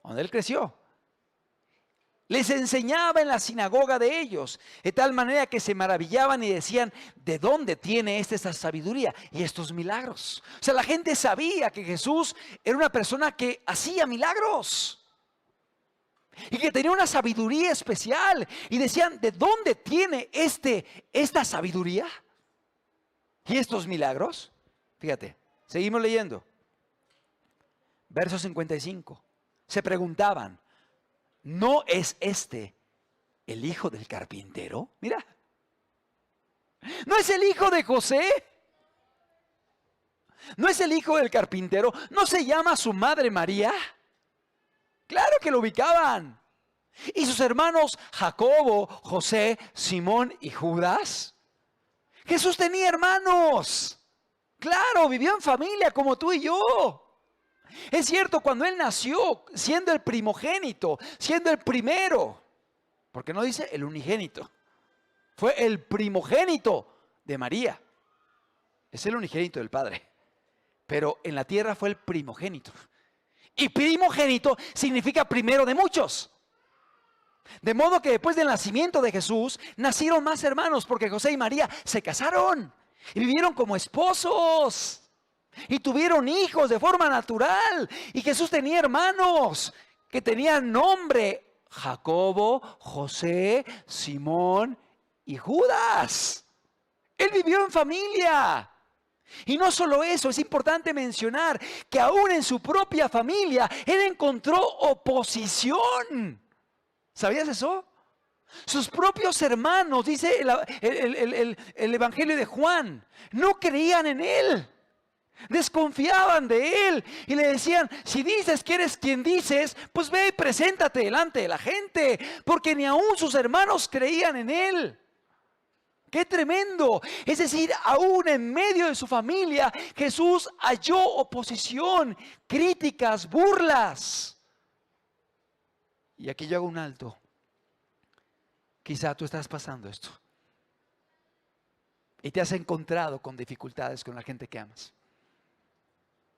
donde él creció, les enseñaba en la sinagoga de ellos, de tal manera que se maravillaban y decían, ¿de dónde tiene esta sabiduría y estos milagros? O sea, la gente sabía que Jesús era una persona que hacía milagros y que tenía una sabiduría especial. Y decían, ¿de dónde tiene esta sabiduría y estos milagros? Fíjate, seguimos leyendo. Verso 55. Se preguntaban, ¿no es este el hijo del carpintero? Mira, ¿no es el hijo de José? ¿No es el hijo del carpintero? ¿No se llama su madre María? Claro que lo ubicaban. ¿Y sus hermanos Jacobo, José, Simón y Judas? Jesús tenía hermanos. Claro, vivió en familia como tú y yo. Es cierto, cuando él nació, siendo el primogénito, siendo el primero, porque no dice el unigénito, fue el primogénito de María. Es el unigénito del Padre, pero en la tierra fue el primogénito. Y primogénito significa primero de muchos. De modo que después del nacimiento de Jesús, nacieron más hermanos, porque José y María se casaron y vivieron como esposos. Y tuvieron hijos de forma natural. Y Jesús tenía hermanos que tenían nombre: Jacobo, José, Simón y Judas. Él vivió en familia. Y no solo eso, es importante mencionar que aún en su propia familia él encontró oposición. ¿Sabías eso? Sus propios hermanos, dice el Evangelio de Juan, no creían en él. Desconfiaban de él y le decían, si dices que eres quien dices, pues ve y preséntate delante de la gente, porque ni aún sus hermanos creían en él. ¡Qué tremendo! Es decir, aún en medio de su familia, Jesús halló oposición, críticas, burlas. Y aquí yo hago un alto. Quizá tú estás pasando esto y te has encontrado con dificultades con la gente que amas.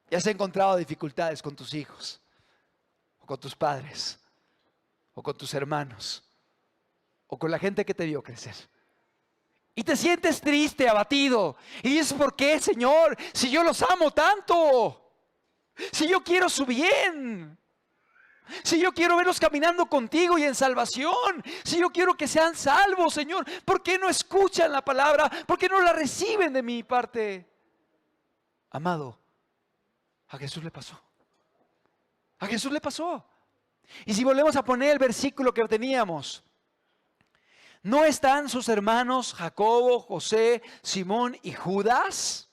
Y has encontrado dificultades con tus hijos, o con tus padres, o con tus hermanos, o con la gente que te vio crecer. Y te sientes triste, abatido. Y dices, ¿por qué, Señor? Si yo los amo tanto. Si yo quiero su bien. Si yo quiero verlos caminando contigo y en salvación. Si yo quiero que sean salvos, Señor. ¿Por qué no escuchan la palabra? ¿Por qué no la reciben de mi parte? Amado, a Jesús le pasó. A Jesús le pasó. Y si volvemos a poner el versículo que teníamos, ¿no están sus hermanos Jacobo, José, Simón y Judas?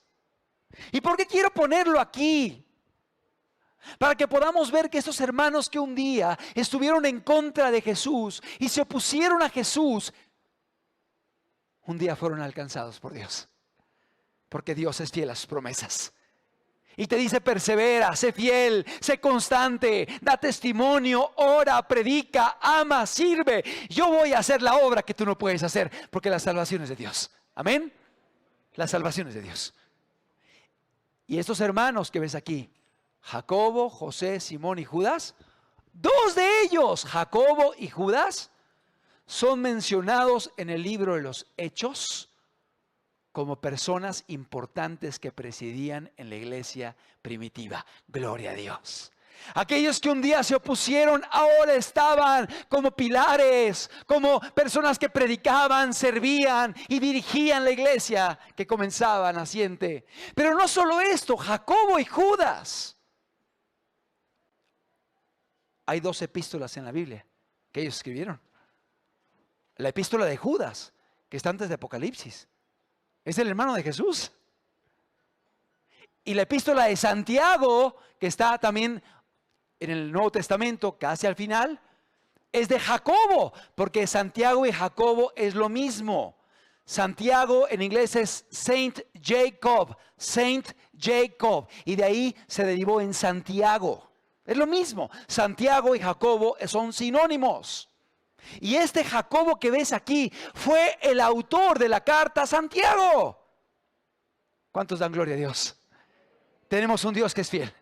¿Y por qué quiero ponerlo aquí? Para que podamos ver que estos hermanos que un día estuvieron en contra de Jesús y se opusieron a Jesús, un día fueron alcanzados por Dios. Porque Dios es fiel a sus promesas. Y te dice, persevera, sé fiel, sé constante, da testimonio, ora, predica, ama, sirve. Yo voy a hacer la obra que tú no puedes hacer, porque la salvación es de Dios. Amén. La salvación es de Dios. Y estos hermanos que ves aquí, Jacobo, José, Simón y Judas, dos de ellos, Jacobo y Judas, son mencionados en el libro de los Hechos como personas importantes que presidían en la iglesia primitiva. Gloria a Dios. Aquellos que un día se opusieron, ahora estaban como pilares, como personas que predicaban, servían y dirigían la iglesia que comenzaba naciente. Pero no solo esto, Jacobo y Judas. Hay 2 epístolas en la Biblia que ellos escribieron. La epístola de Judas, que está antes de Apocalipsis, es el hermano de Jesús. Y la epístola de Santiago, que está también en el Nuevo Testamento, casi al final, es de Jacobo, porque Santiago y Jacobo es lo mismo. Santiago en inglés es Saint Jacob, y de ahí se derivó en Santiago. Es lo mismo. Santiago y Jacobo son sinónimos. Y este Jacobo que ves aquí fue el autor de la carta a Santiago. ¿Cuántos dan gloria a Dios? Tenemos un Dios que es fiel.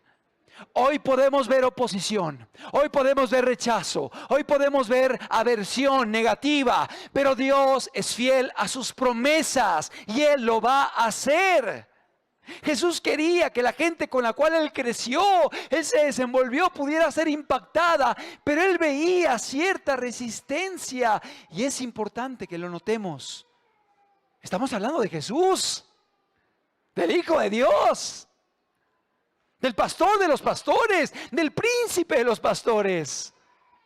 Hoy podemos ver oposición, hoy podemos ver rechazo, hoy podemos ver aversión negativa, pero Dios es fiel a sus promesas y Él lo va a hacer. Jesús quería que la gente con la cual Él creció, Él se desenvolvió, pudiera ser impactada, pero Él veía cierta resistencia y es importante que lo notemos. Estamos hablando de Jesús, del Hijo de Dios, del pastor de los pastores, del príncipe de los pastores.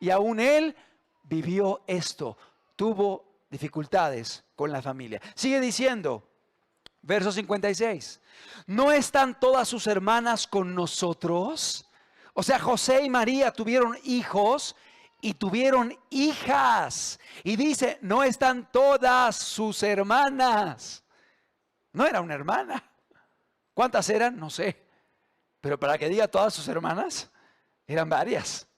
Y aún Él vivió esto, tuvo dificultades con la familia. Sigue diciendo, verso 56, ¿no están todas sus hermanas con nosotros? O sea, José y María tuvieron hijos y tuvieron hijas. Y dice, no están todas sus hermanas. No era una hermana. ¿Cuántas eran? No sé. Pero para que diga todas sus hermanas, eran varias.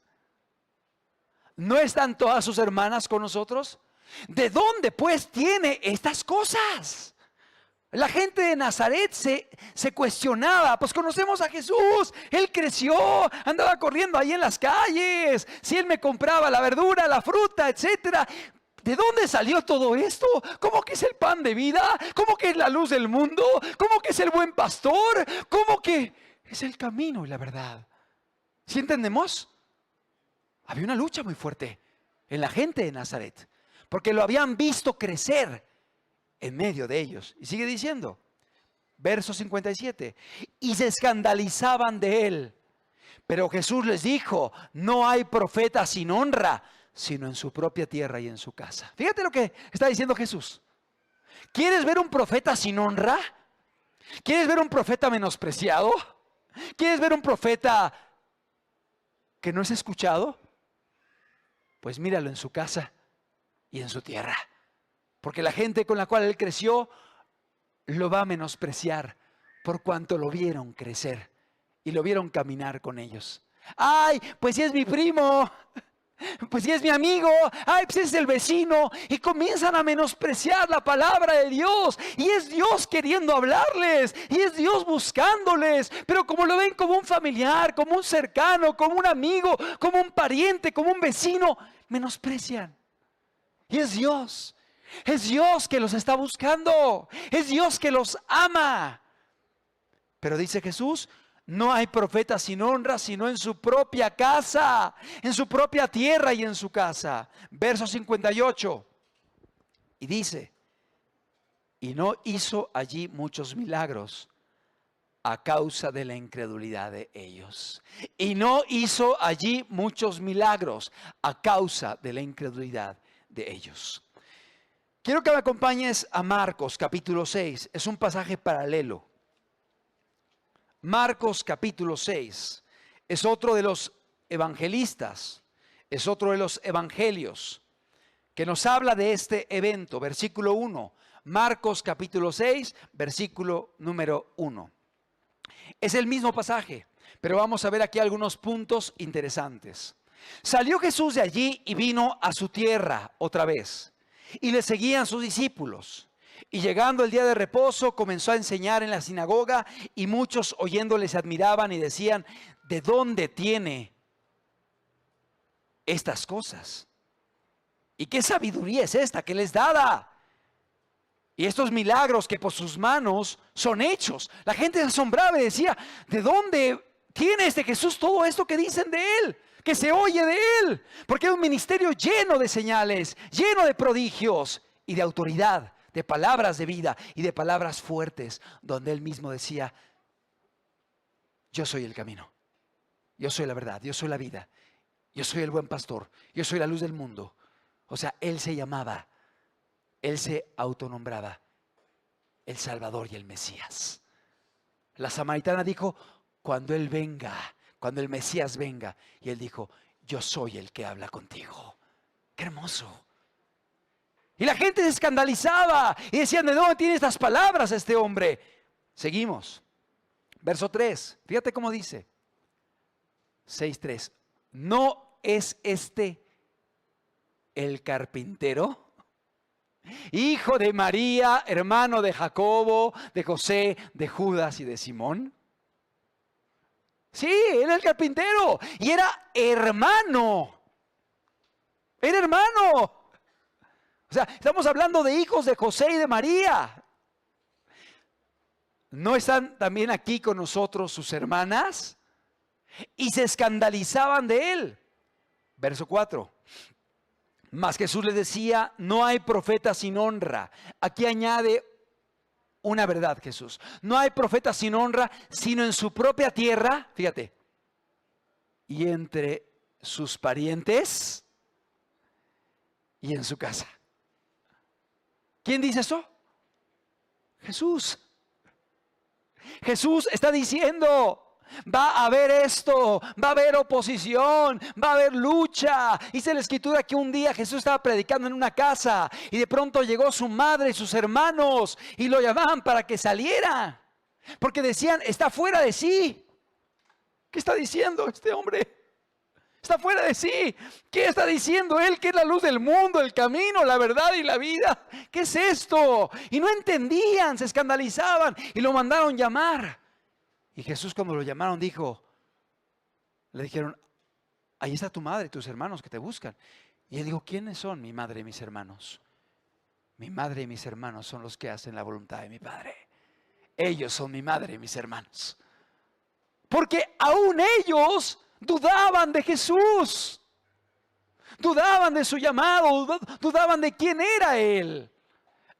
¿No están todas sus hermanas con nosotros? ¿De dónde pues tiene estas cosas? La gente de Nazaret se cuestionaba, pues conocemos a Jesús, Él creció, andaba corriendo ahí en las calles, si Él me compraba la verdura, la fruta, etcétera. ¿De dónde salió todo esto? ¿Cómo que es el pan de vida? ¿Cómo que es la luz del mundo? ¿Cómo que es el buen pastor? ¿Cómo que es el camino y la verdad? ¿Sí entendemos? Había una lucha muy fuerte en la gente de Nazaret, porque lo habían visto crecer en medio de ellos. Y sigue diciendo, verso 57, y se escandalizaban de él. Pero Jesús les dijo, no hay profeta sin honra, sino en su propia tierra y en su casa. Fíjate lo que está diciendo Jesús. ¿Quieres ver un profeta sin honra? ¿Quieres ver un profeta menospreciado? ¿Quieres ver un profeta que no es escuchado? Pues míralo en su casa y en su tierra. Porque la gente con la cual él creció lo va a menospreciar por cuanto lo vieron crecer y lo vieron caminar con ellos. Ay, pues si es mi primo, pues si es mi amigo, ay, pues es el vecino. Y comienzan a menospreciar la palabra de Dios. Y es Dios queriendo hablarles. Y es Dios buscándoles. Pero como lo ven como un familiar, como un cercano, como un amigo, como un pariente, como un vecino, menosprecian. Y es Dios. Es Dios que los está buscando. Es Dios que los ama. Pero dice Jesús, no hay profeta sin honra, sino en su propia casa, en su propia tierra y en su casa. Verso 58. Y dice, y no hizo allí muchos milagros a causa de la incredulidad de ellos. Y no hizo allí muchos milagros a causa de la incredulidad de ellos. Quiero que me acompañes a Marcos capítulo 6. Es un pasaje paralelo. Marcos capítulo 6 es otro de los evangelistas, es otro de los evangelios que nos habla de este evento. Versículo 1, Marcos capítulo 6, versículo número 1. Es el mismo pasaje, pero vamos a ver aquí algunos puntos interesantes. Salió Jesús de allí y vino a su tierra otra vez, y le seguían sus discípulos. Y llegando el día de reposo, comenzó a enseñar en la sinagoga, y muchos oyéndole se admiraban y decían, ¿de dónde tiene estas cosas? ¿Y qué sabiduría es esta que les dada? Y estos milagros que por sus manos son hechos. La gente se asombraba y decía, ¿de dónde tiene este Jesús todo esto que dicen de él? Que se oye de él. Porque es un ministerio lleno de señales, lleno de prodigios y de autoridad, de palabras de vida y de palabras fuertes, donde él mismo decía, yo soy el camino, yo soy la verdad, yo soy la vida, yo soy el buen pastor, yo soy la luz del mundo. O sea, él se llamaba, él se autonombraba el Salvador y el Mesías. La samaritana dijo, cuando él venga, cuando el Mesías venga, y él dijo, yo soy el que habla contigo. ¡Qué hermoso! Y la gente se escandalizaba y decían, ¿de dónde tiene estas palabras este hombre? Seguimos. Verso 3, fíjate cómo dice. 6:3. ¿No es este el carpintero, hijo de María, hermano de Jacobo, de José, de Judas y de Simón? Sí, él era el carpintero y era hermano. Era hermano. O sea, estamos hablando de hijos de José y de María. ¿No están también aquí con nosotros sus hermanas? Y se escandalizaban de él. Verso 4. Mas Jesús les decía, no hay profeta sin honra. Aquí añade una verdad Jesús. No hay profeta sin honra, sino en su propia tierra, fíjate, y entre sus parientes y en su casa. ¿Quién dice eso? Jesús. Jesús está diciendo, va a haber esto, va a haber oposición, va a haber lucha. Dice la escritura que un día Jesús estaba predicando en una casa y de pronto llegó su madre y sus hermanos y lo llamaban para que saliera, porque decían, está fuera de sí. ¿Qué está diciendo este hombre? Está fuera de sí. ¿Qué está diciendo él? Que es la luz del mundo, el camino, la verdad y la vida. ¿Qué es esto? Y no entendían, se escandalizaban y lo mandaron llamar. Y Jesús, cuando lo llamaron, le dijeron, ahí está tu madre y tus hermanos que te buscan. Y él dijo, ¿quiénes son mi madre y mis hermanos? Mi madre y mis hermanos son los que hacen la voluntad de mi Padre. Ellos son mi madre y mis hermanos. Porque aún ellos dudaban de Jesús. Dudaban de su llamado, dudaban de quién era Él.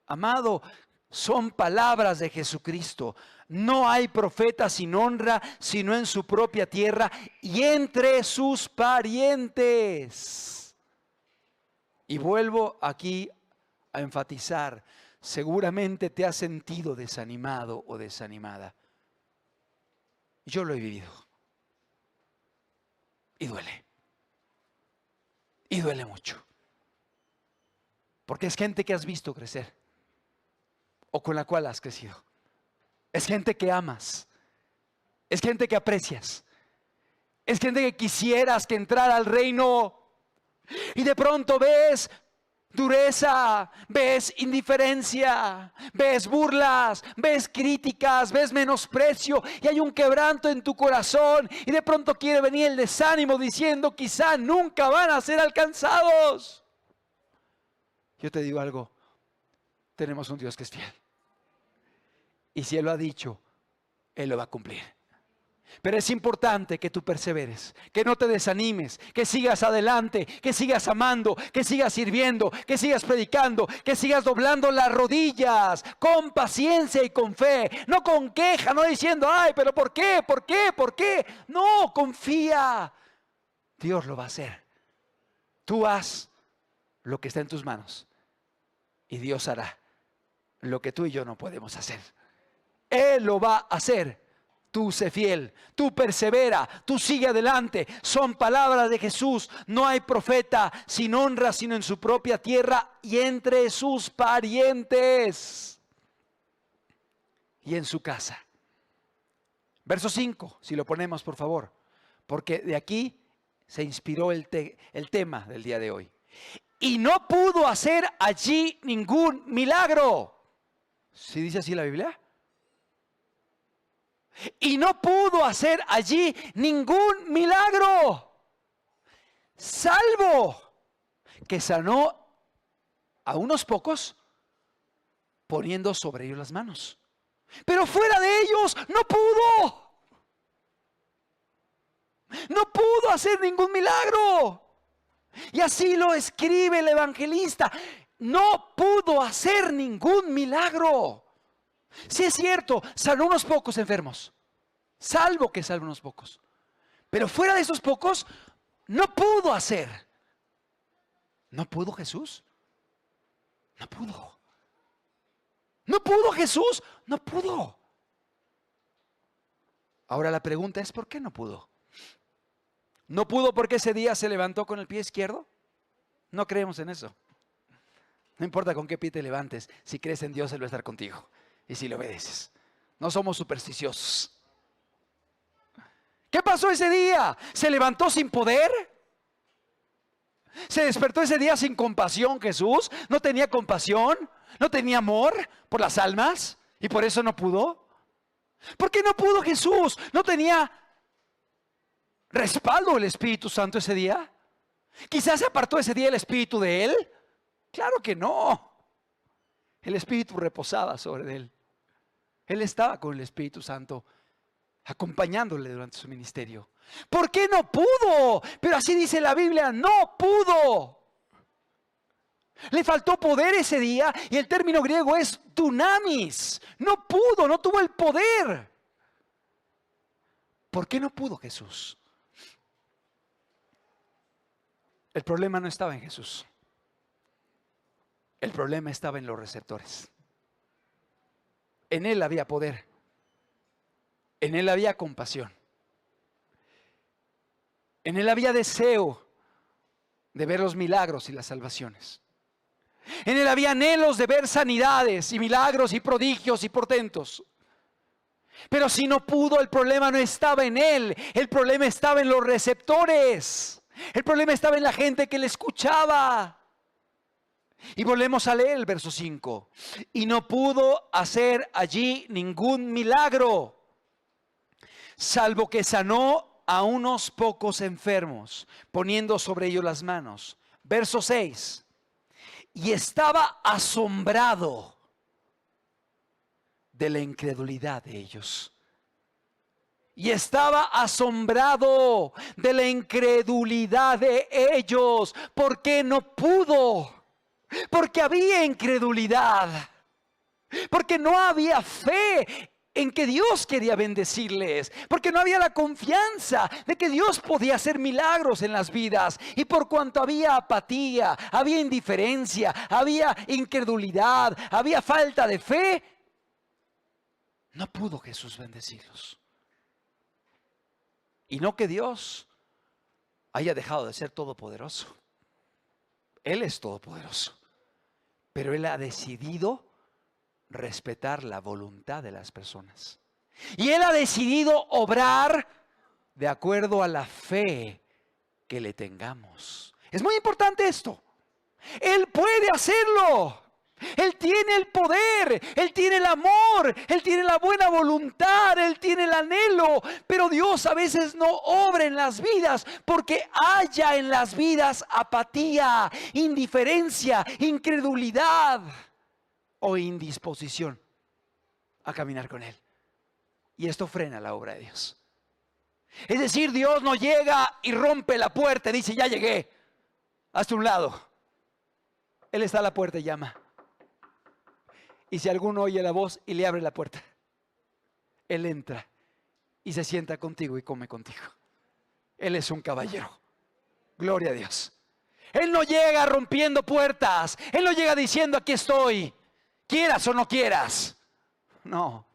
Amado, son palabras de Jesucristo. No hay profeta sin honra, sino en su propia tierra y entre sus parientes. Y vuelvo aquí a enfatizar, seguramente te has sentido desanimado o desanimada. Yo lo he vivido. Y duele. Y duele mucho. Porque es gente que has visto crecer. O con la cual has crecido. Es gente que amas. Es gente que aprecias. Es gente que quisieras que entrara al reino. Y de pronto ves dureza, ves indiferencia, ves burlas, ves críticas, ves menosprecio y hay un quebranto en tu corazón y de pronto quiere venir el desánimo diciendo quizá nunca van a ser alcanzados. Yo te digo algo, tenemos un Dios que es fiel y si Él lo ha dicho, Él lo va a cumplir. Pero es importante que tú perseveres, que no te desanimes, que sigas adelante, que sigas amando, que sigas sirviendo, que sigas predicando, que sigas doblando las rodillas con paciencia y con fe, no con queja, no diciendo, ay, pero ¿por qué? ¿Por qué? ¿Por qué? No, confía, Dios lo va a hacer. Tú haz lo que está en tus manos y Dios hará lo que tú y yo no podemos hacer. Él lo va a hacer. Tú sé fiel, tú persevera, tú sigue adelante. Son palabras de Jesús. No hay profeta sin honra, sino en su propia tierra y entre sus parientes y en su casa. Verso 5, si lo ponemos por favor, porque de aquí se inspiró el tema del día de hoy. Y no pudo hacer allí ningún milagro. ¿Sí dice así la Biblia? Y no pudo hacer allí ningún milagro, salvo que sanó a unos pocos poniendo sobre ellos las manos. Pero fuera de ellos no pudo. No pudo hacer ningún milagro. Y así lo escribe el evangelista. No pudo hacer ningún milagro. Sí es cierto, sanó unos pocos enfermos, salvo que salvo unos pocos, pero fuera de esos pocos no pudo hacer. ¿No pudo Jesús? No pudo. ¿No pudo Jesús? No pudo. Ahora la pregunta es, ¿por qué no pudo? ¿No pudo porque ese día se levantó con el pie izquierdo? No creemos en eso. No importa con qué pie te levantes, si crees en Dios Él va a estar contigo. Y si le obedeces, no somos supersticiosos. ¿Qué pasó ese día? ¿Se levantó sin poder? ¿Se despertó ese día sin compasión Jesús? ¿No tenía compasión? ¿No tenía amor por las almas? ¿Y por eso no pudo? ¿Por qué no pudo Jesús? ¿No tenía respaldo del Espíritu Santo ese día? ¿Quizás se apartó ese día el Espíritu de él? Claro que no. El Espíritu reposaba sobre él. Él estaba con el Espíritu Santo, acompañándole durante su ministerio. ¿Por qué no pudo? Pero así dice la Biblia, no pudo. Le faltó poder ese día y el término griego es dunamis. No pudo, no tuvo el poder. ¿Por qué no pudo Jesús? El problema no estaba en Jesús. El problema estaba en los receptores. En él había poder. En él había compasión. En él había deseo de ver los milagros y las salvaciones. En él había anhelos de ver sanidades y milagros y prodigios y portentos. Pero si no pudo, el problema no estaba en él. El problema estaba en los receptores. El problema estaba en la gente que le escuchaba. Y volvemos a leer el verso 5. Y no pudo hacer allí ningún milagro, salvo que sanó a unos pocos enfermos, poniendo sobre ellos las manos. Verso 6. Y estaba asombrado de la incredulidad de ellos. Y estaba asombrado de la incredulidad de ellos. ¿Por qué no pudo? Porque había incredulidad. Porque no había fe en que Dios quería bendecirles. Porque no había la confianza de que Dios podía hacer milagros en las vidas. Y por cuanto había apatía, había indiferencia, había incredulidad, había falta de fe, no pudo Jesús bendecirlos. Y no que Dios haya dejado de ser todopoderoso. Él es todopoderoso. Pero Él ha decidido respetar la voluntad de las personas. Y Él ha decidido obrar de acuerdo a la fe que le tengamos. Es muy importante esto. Él puede hacerlo. Él tiene el poder, Él tiene el amor, Él tiene la buena voluntad, Él tiene el anhelo. Pero Dios a veces no obra en las vidas porque haya en las vidas apatía, indiferencia, incredulidad o indisposición a caminar con Él. Y esto frena la obra de Dios. Es decir, Dios no llega y rompe la puerta y dice: ya llegué, hazte un lado. Él está a la puerta y llama. Y si alguno oye la voz y le abre la puerta, Él entra y se sienta contigo y come contigo. Él es un caballero. Gloria a Dios. Él no llega rompiendo puertas. Él no llega diciendo: aquí estoy, quieras o no quieras. No.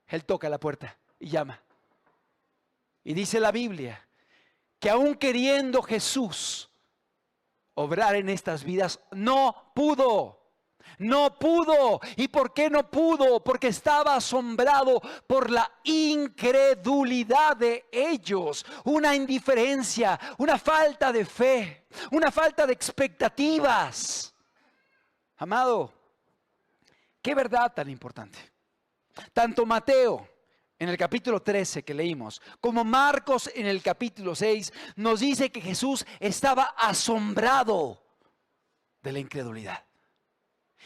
Él toca la puerta y llama. Y dice la Biblia que aún queriendo Jesús obrar en estas vidas, no pudo. No pudo. ¿Y por qué no pudo? Porque estaba asombrado por la incredulidad de ellos. Una indiferencia, una falta de fe, una falta de expectativas. Amado, qué verdad tan importante. Tanto Mateo en el capítulo 13 que leímos, como Marcos en el capítulo 6, nos dice que Jesús estaba asombrado de la incredulidad.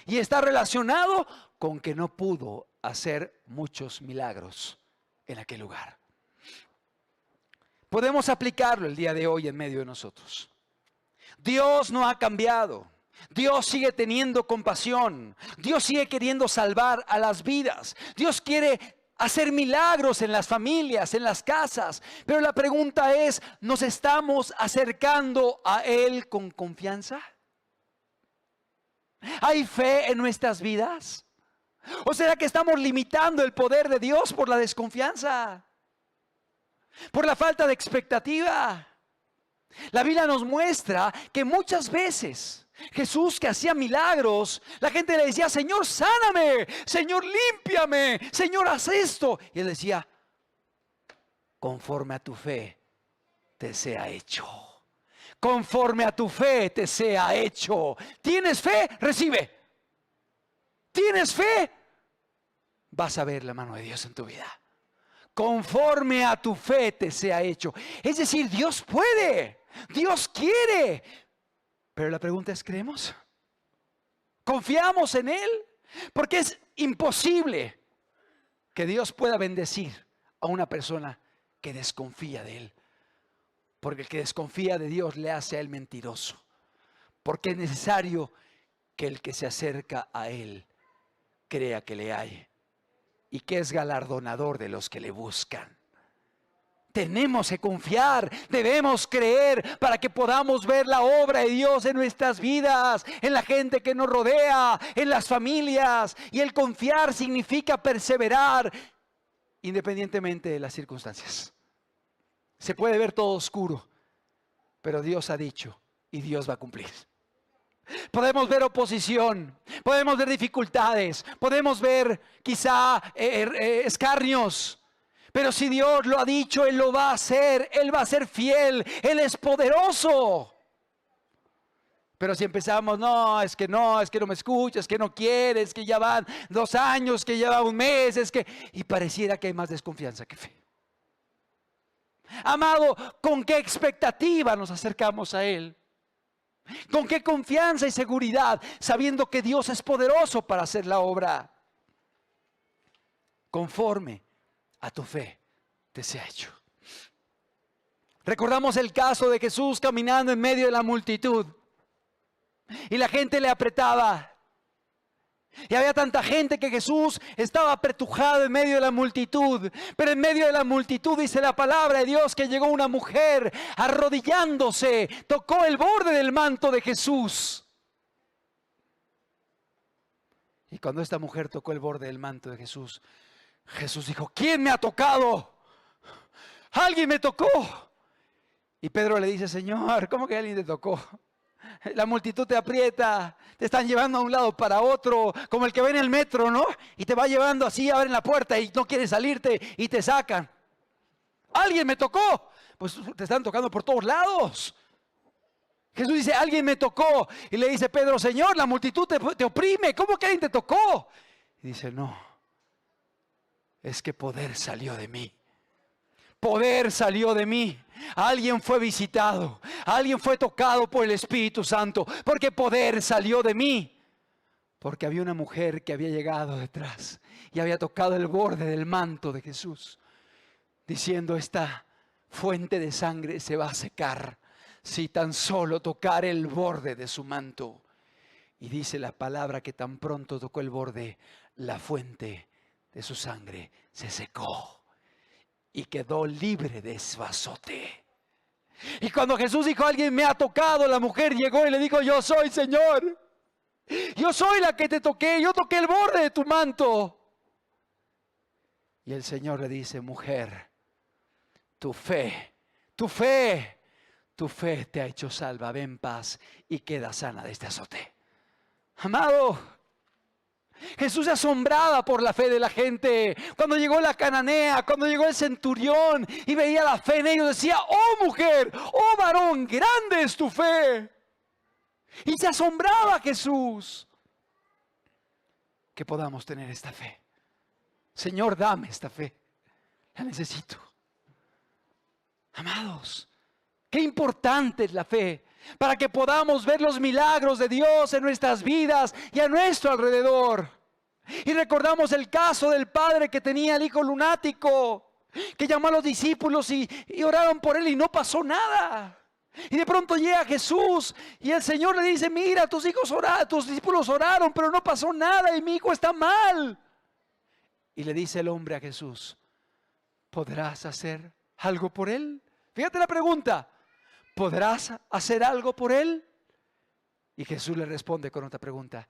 Y está relacionado con que no pudo hacer muchos milagros en aquel lugar. Podemos aplicarlo el día de hoy en medio de nosotros. Dios no ha cambiado. Dios sigue teniendo compasión. Dios sigue queriendo salvar a las vidas. Dios quiere hacer milagros en las familias, en las casas. Pero la pregunta es, ¿nos estamos acercando a Él con confianza? ¿Hay fe en nuestras vidas? ¿O será que estamos limitando el poder de Dios por la desconfianza? ¿Por la falta de expectativa? La Biblia nos muestra que muchas veces Jesús, que hacía milagros, la gente le decía: Señor, sáname, Señor, límpiame, Señor, haz esto. Y Él decía: conforme a tu fe te sea hecho. Conforme a tu fe te sea hecho. ¿Tienes fe? Recibe. ¿Tienes fe? Vas a ver la mano de Dios en tu vida. Conforme a tu fe te sea hecho. Es decir, Dios puede, Dios quiere. Pero la pregunta es, ¿creemos? ¿Confiamos en Él? Porque es imposible que Dios pueda bendecir a una persona que desconfía de Él. Porque el que desconfía de Dios le hace a Él mentiroso. Porque es necesario que el que se acerca a Él crea que le hay y que es galardonador de los que le buscan. Tenemos que confiar, debemos creer para que podamos ver la obra de Dios en nuestras vidas, en la gente que nos rodea, en las familias. Y el confiar significa perseverar independientemente de las circunstancias. Se puede ver todo oscuro, pero Dios ha dicho y Dios va a cumplir. Podemos ver oposición, podemos ver dificultades, podemos ver quizá escarnios. Pero si Dios lo ha dicho, Él lo va a hacer. Él va a ser fiel. Él es poderoso. Pero si empezamos, no me escuchas, es que no quieres, es que ya van 2 años, que ya va 1 mes, y pareciera que hay más desconfianza que fe. Amado, ¿con qué expectativa nos acercamos a Él? ¿Con qué confianza y seguridad, sabiendo que Dios es poderoso para hacer la obra? Conforme a tu fe te sea hecho. Recordamos el caso de Jesús caminando en medio de la multitud y la gente le apretaba. Y había tanta gente que Jesús estaba apretujado en medio de la multitud. Pero en medio de la multitud dice la palabra de Dios que llegó una mujer arrodillándose, tocó el borde del manto de Jesús. Y cuando esta mujer tocó el borde del manto de Jesús, Jesús dijo, ¿quién me ha tocado? Alguien me tocó. Y Pedro le dice, Señor, ¿cómo que alguien te tocó? La multitud te aprieta, te están llevando a un lado para otro, como el que va en el metro, ¿no? Y te va llevando así, abren la puerta y no quieres salirte y te sacan. Alguien me tocó. Pues te están tocando por todos lados. Jesús dice, alguien me tocó. Y le dice Pedro, Señor, la multitud te oprime. ¿Cómo que alguien te tocó? Y dice, no, es que poder salió de mí. Poder salió de mí. Alguien fue visitado. Alguien fue tocado por el Espíritu Santo. Porque poder salió de mí. Porque había una mujer que había llegado detrás y había tocado el borde del manto de Jesús, diciendo, esta fuente de sangre se va a secar si tan solo tocar el borde de su manto. Y dice la palabra que tan pronto tocó el borde, la fuente de su sangre se secó y quedó libre de su azote. Y cuando Jesús dijo, alguien me ha tocado, la mujer llegó y le dijo, yo soy, Señor. Yo soy la que te toqué, yo toqué el borde de tu manto. Y el Señor le dice, mujer, tu fe te ha hecho salva, ve en paz y queda sana de este azote. Amado, Jesús se asombraba por la fe de la gente. Cuando llegó la cananea, cuando llegó el centurión y veía la fe en ellos, decía, oh mujer, oh varón, grande es tu fe. Y se asombraba Jesús. Que podamos tener esta fe. Señor, dame esta fe. La necesito. Amados, qué importante es la fe para que podamos ver los milagros de Dios en nuestras vidas y a nuestro alrededor. Y recordamos el caso del padre que tenía el hijo lunático, que llamó a los discípulos y oraron por él y no pasó nada. Y de pronto llega Jesús y el Señor le dice, mira, tus discípulos oraron, pero no pasó nada y mi hijo está mal. Y le dice el hombre a Jesús, ¿podrás hacer algo por él? Fíjate la pregunta, ¿podrás hacer algo por él? Y Jesús le responde con otra pregunta,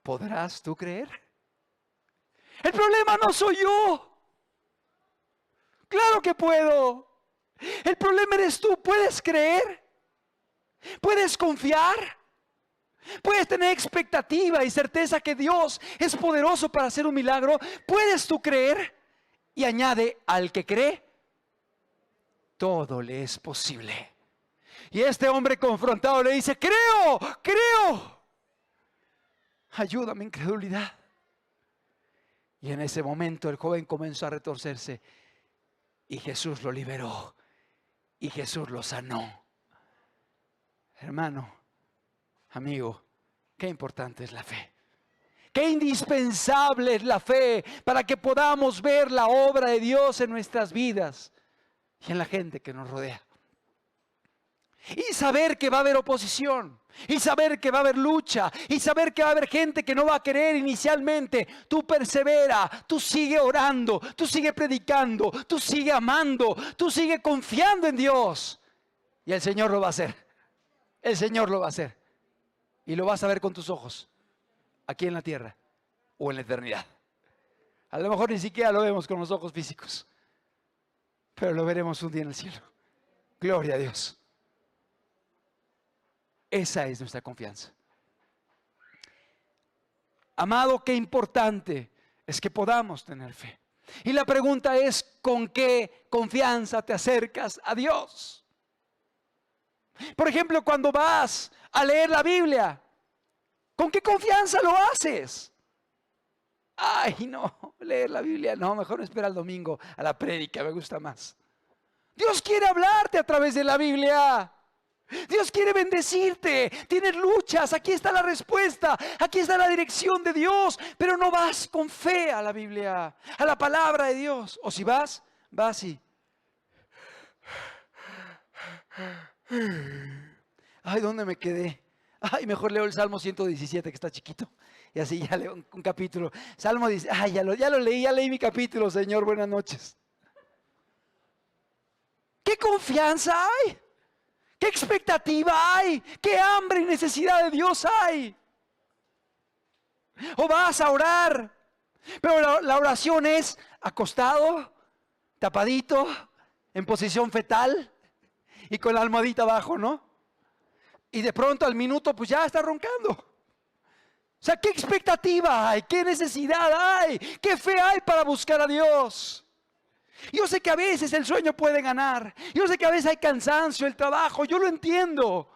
¿podrás tú creer? El problema no soy yo. Claro que puedo. El problema eres tú. ¿Puedes creer? ¿Puedes confiar? ¿Puedes tener expectativa y certeza que Dios es poderoso para hacer un milagro? ¿Puedes tú creer? Y añade, al que cree, todo le es posible. Y este hombre confrontado le dice, creo. Ayuda a mi incredulidad. Y en ese momento el joven comenzó a retorcerse y Jesús lo liberó y Jesús lo sanó. Hermano, amigo, qué importante es la fe. Qué indispensable es la fe para que podamos ver la obra de Dios en nuestras vidas y en la gente que nos rodea. Y saber que va a haber oposición, y saber que va a haber lucha, y saber que va a haber gente que no va a querer inicialmente. Tú persevera, tú sigue orando, tú sigue predicando, tú sigue amando, tú sigue confiando en Dios. Y el Señor lo va a hacer. El Señor lo va a hacer. Y lo vas a ver con tus ojos, aquí en la tierra o en la eternidad. A lo mejor ni siquiera lo vemos con los ojos físicos, pero lo veremos un día en el cielo. Gloria a Dios. Esa es nuestra confianza. Amado, qué importante es que podamos tener fe. Y la pregunta es, ¿con qué confianza te acercas a Dios? Por ejemplo, cuando vas a leer la Biblia, ¿con qué confianza lo haces? Ay, no, leer la Biblia, no, mejor espera el domingo a la prédica, me gusta más. Dios quiere hablarte a través de la Biblia. Dios quiere bendecirte. Tienes luchas, aquí está la respuesta, aquí está la dirección de Dios, pero no vas con fe a la Biblia, a la palabra de Dios. O si vas y ay, ¿dónde me quedé? Ay, mejor leo el Salmo 117 que está chiquito. Y así ya leo un capítulo. Salmo dice, ay, ya lo leí, ya leí mi capítulo, Señor, buenas noches. ¿Qué confianza hay? ¿Qué expectativa hay? ¿Qué hambre y necesidad de Dios hay? O vas a orar, pero la oración es acostado, tapadito, en posición fetal y con la almohadita abajo, ¿no? Y de pronto al minuto pues ya está roncando. O sea, ¿qué expectativa hay? ¿Qué necesidad hay? ¿Qué fe hay para buscar a Dios? Yo sé que a veces el sueño puede ganar. Yo sé que a veces hay cansancio, el trabajo, yo lo entiendo.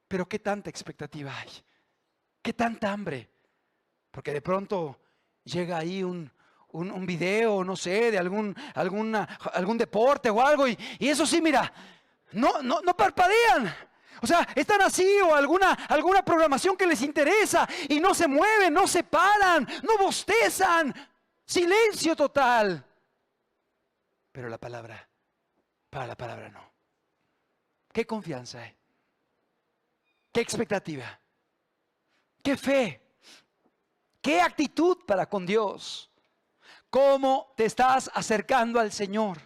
Pero ¿qué tanta expectativa hay? ¿Qué tanta hambre? Porque de pronto llega ahí un video, no sé, de algún deporte o algo y eso sí, mira, no parpadean. O sea, están así o alguna programación que les interesa y no se mueven, no se paran, no bostezan. Silencio total. Pero para la palabra no. ¿Qué confianza hay? ¿Qué expectativa? ¿Qué fe? ¿Qué actitud para con Dios? ¿Cómo te estás acercando al Señor?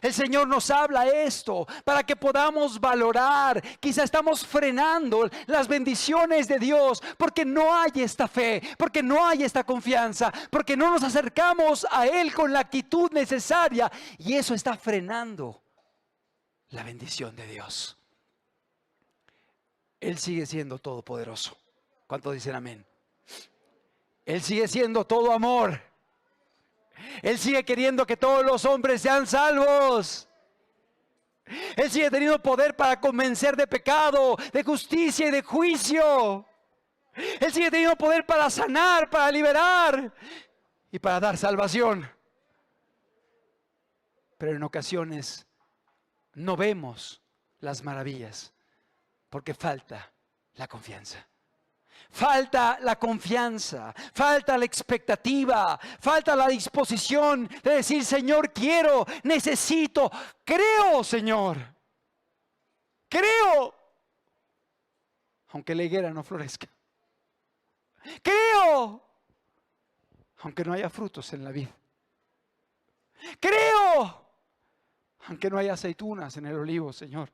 El Señor nos habla esto para que podamos valorar. Quizá estamos frenando las bendiciones de Dios porque no hay esta fe, porque no hay esta confianza, porque no nos acercamos a Él con la actitud necesaria y eso está frenando la bendición de Dios. Él sigue siendo todopoderoso. ¿Cuántos dicen amén? Él sigue siendo todo amor. Él sigue queriendo que todos los hombres sean salvos. Él sigue teniendo poder para convencer de pecado, de justicia y de juicio. Él sigue teniendo poder para sanar, para liberar y para dar salvación. Pero en ocasiones no vemos las maravillas porque falta la confianza. Falta la confianza, falta la expectativa, falta la disposición de decir, Señor, quiero, necesito, creo, Señor. Creo, aunque la higuera no florezca. Creo, aunque no haya frutos en la vid. Creo, aunque no haya aceitunas en el olivo, Señor.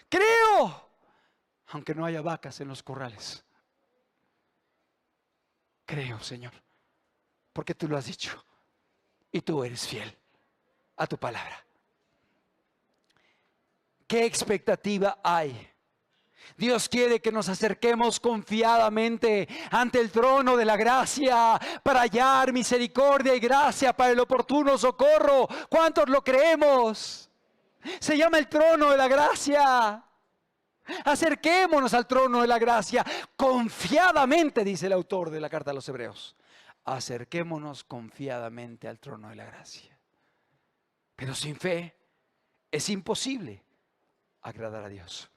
Creo, aunque no haya vacas en los corrales. Creo, Señor, porque tú lo has dicho y tú eres fiel a tu palabra. ¿Qué expectativa hay Dios quiere que nos acerquemos confiadamente ante el trono de la gracia para hallar misericordia y gracia para el oportuno socorro. ¿Cuántos lo creemos? Se llama el trono de la gracia. Acerquémonos al trono de la gracia confiadamente, dice el autor de la carta a los Hebreos. Acerquémonos confiadamente al trono de la gracia. Pero sin fe es imposible agradar a Dios.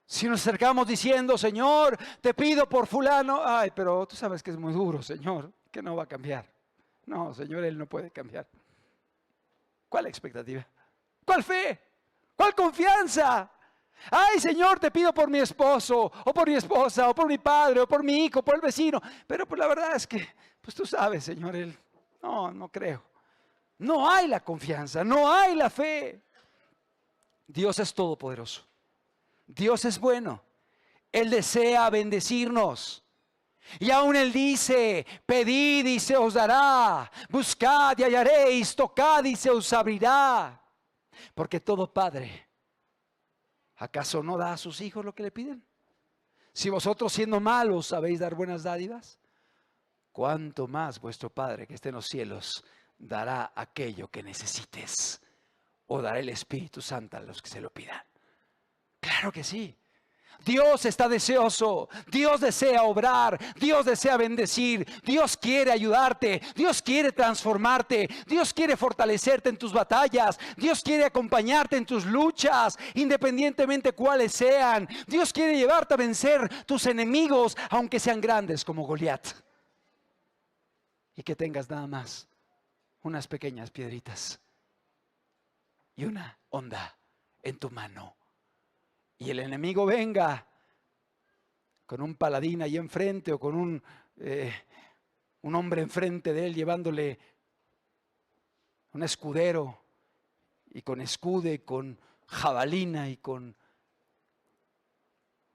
Si nos acercamos diciendo, Señor, te pido por fulano, ay, pero tú sabes que es muy duro, Señor, que no va a cambiar. No, Señor, Él no puede cambiar. ¿Cuál expectativa? ¿Cuál fe? ¿Cuál confianza? Ay, Señor, te pido por mi esposo, o por mi esposa, o por mi padre, o por mi hijo, por el vecino. Pero pues la verdad es que, pues tú sabes, Señor, Él, no creo. No hay la confianza, no hay la fe. Dios es todopoderoso. Dios es bueno. Él desea bendecirnos. Y aún Él dice, pedid y se os dará, buscad y hallaréis, tocad y se os abrirá. Porque todo padre, ¿acaso no da a sus hijos lo que le piden? Si vosotros siendo malos sabéis dar buenas dádivas, ¿cuánto más vuestro Padre que está en los cielos dará aquello que necesites? O dará el Espíritu Santo a los que se lo pidan. Claro que sí. Dios está deseoso, Dios desea obrar, Dios desea bendecir, Dios quiere ayudarte, Dios quiere transformarte, Dios quiere fortalecerte en tus batallas, Dios quiere acompañarte en tus luchas, independientemente cuáles sean. Dios quiere llevarte a vencer tus enemigos, aunque sean grandes como Goliat. Y que tengas nada más unas pequeñas piedritas y una honda en tu mano. Y el enemigo venga con un paladín ahí enfrente o con un hombre enfrente de él llevándole un escudero y con escudo y con jabalina y con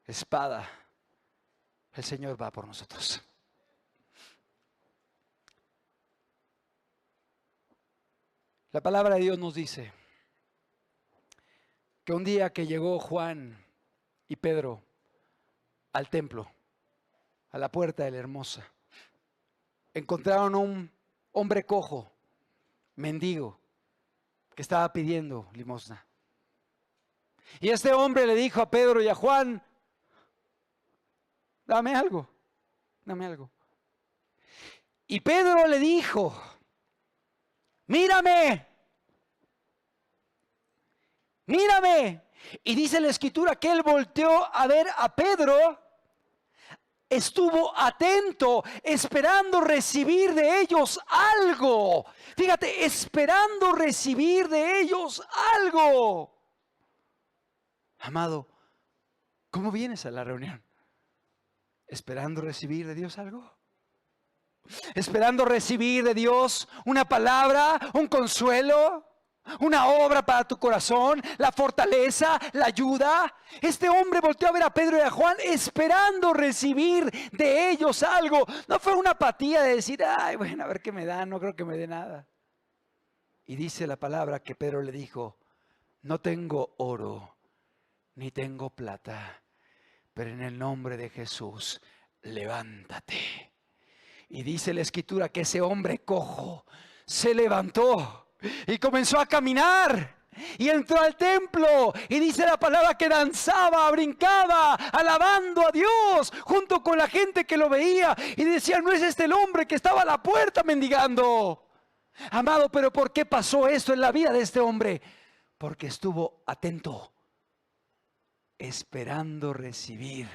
espada. El Señor va por nosotros. La palabra de Dios nos dice que un día que llegó Juan y Pedro al templo, a la puerta de la Hermosa, encontraron a un hombre cojo, mendigo, que estaba pidiendo limosna. Y este hombre le dijo a Pedro y a Juan, dame algo, dame algo. Y Pedro le dijo, mírame. Mírame. Y dice la escritura que él volteó a ver a Pedro, estuvo atento, esperando recibir de ellos algo. Fíjate, esperando recibir de ellos algo. Amado, ¿cómo vienes a la reunión? ¿Esperando recibir de Dios algo? ¿Esperando recibir de Dios una palabra, un consuelo? Una obra para tu corazón, la fortaleza, la ayuda. Este hombre volteó a ver a Pedro y a Juan esperando recibir de ellos algo. No fue una apatía de decir, ay, bueno, a ver qué me dan, no creo que me dé nada. Y dice la palabra que Pedro le dijo, no tengo oro, ni tengo plata, pero en el nombre de Jesús, levántate. Y dice la escritura que ese hombre cojo se levantó y comenzó a caminar y entró al templo y dice la palabra que danzaba, brincaba, alabando a Dios junto con la gente que lo veía y decía, no es este el hombre que estaba a la puerta mendigando. Amado, pero ¿por qué pasó esto en la vida de este hombre? Porque estuvo atento, esperando recibir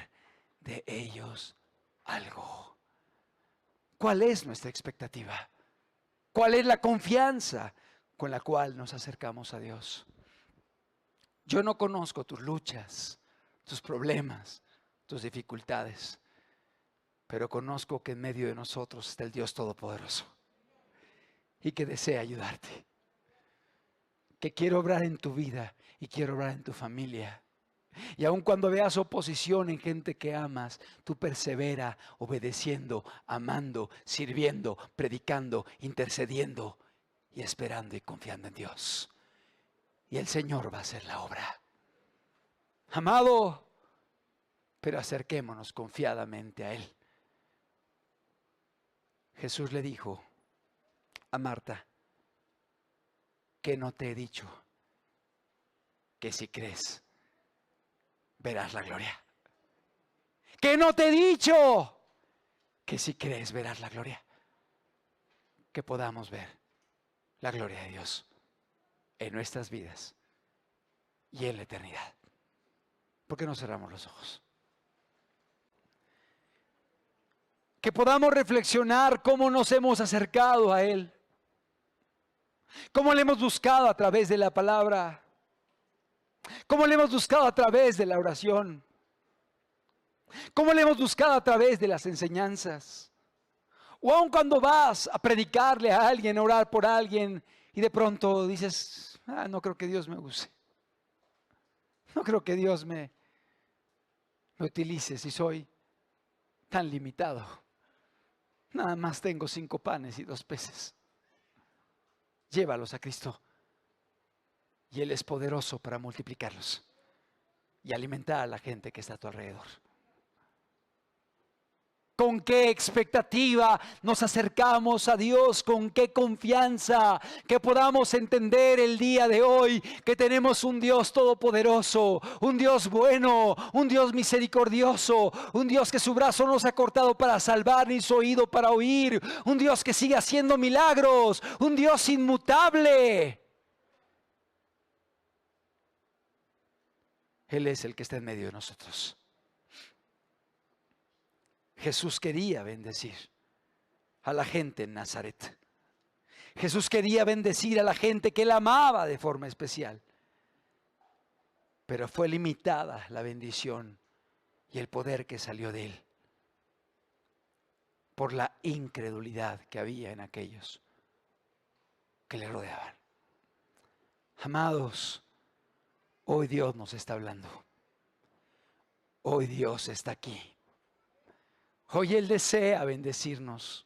de ellos algo. ¿Cuál es nuestra expectativa? ¿Cuál es la confianza con la cual nos acercamos a Dios? Yo no conozco tus luchas, tus problemas, tus dificultades, pero conozco que en medio de nosotros está el Dios Todopoderoso y que desea ayudarte, que quiere obrar en tu vida y quiere obrar en tu familia. Y aun cuando veas oposición en gente que amas, tú persevera obedeciendo, amando, sirviendo, predicando, intercediendo y esperando y confiando en Dios. Y el Señor va a hacer la obra. Amado, pero acerquémonos confiadamente a Él. Jesús le dijo a Marta, ¿qué no te he dicho? Que si crees, verás la gloria. ¿Qué no te he dicho? Que si crees, verás la gloria. Que podamos ver la gloria de Dios en nuestras vidas y en la eternidad. ¿Por qué no cerramos los ojos? Que podamos reflexionar cómo nos hemos acercado a Él, cómo le hemos buscado a través de la palabra, cómo le hemos buscado a través de la oración, cómo le hemos buscado a través de las enseñanzas. O aun cuando vas a predicarle a alguien, a orar por alguien, y de pronto dices, no creo que Dios me use. No creo que Dios me utilice si soy tan limitado. Nada más tengo 5 panes y 2 peces. Llévalos a Cristo y Él es poderoso para multiplicarlos y alimentar a la gente que está a tu alrededor. ¿Con qué expectativa nos acercamos a Dios? ¿Con qué confianza? Que podamos entender el día de hoy que tenemos un Dios todopoderoso, un Dios bueno, un Dios misericordioso, un Dios que su brazo no se ha cortado para salvar ni su oído para oír, un Dios que sigue haciendo milagros, un Dios inmutable. Él es el que está en medio de nosotros. Jesús quería bendecir a la gente en Nazaret. Jesús quería bendecir a la gente que Él amaba de forma especial. Pero fue limitada la bendición y el poder que salió de Él por la incredulidad que había en aquellos que le rodeaban. Amados, hoy Dios nos está hablando. Hoy Dios está aquí. Hoy Él desea bendecirnos.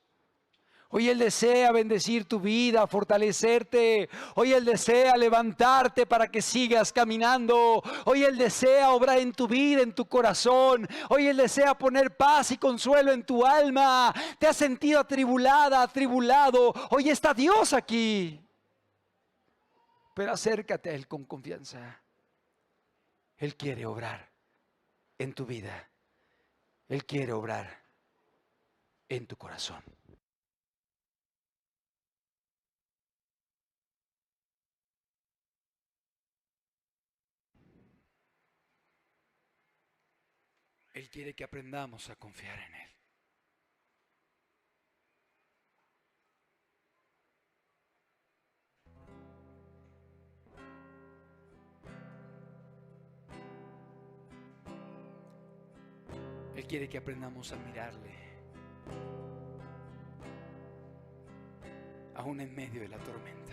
Hoy Él desea bendecir tu vida, fortalecerte. Hoy Él desea levantarte para que sigas caminando. Hoy Él desea obrar en tu vida, en tu corazón. Hoy Él desea poner paz y consuelo en tu alma. Te has sentido atribulada, atribulado. Hoy está Dios aquí. Pero acércate a Él con confianza. Él quiere obrar en tu vida. Él quiere obrar en tu corazón. Él quiere que aprendamos a confiar en Él. Él quiere que aprendamos a mirarle, aún en medio de la tormenta.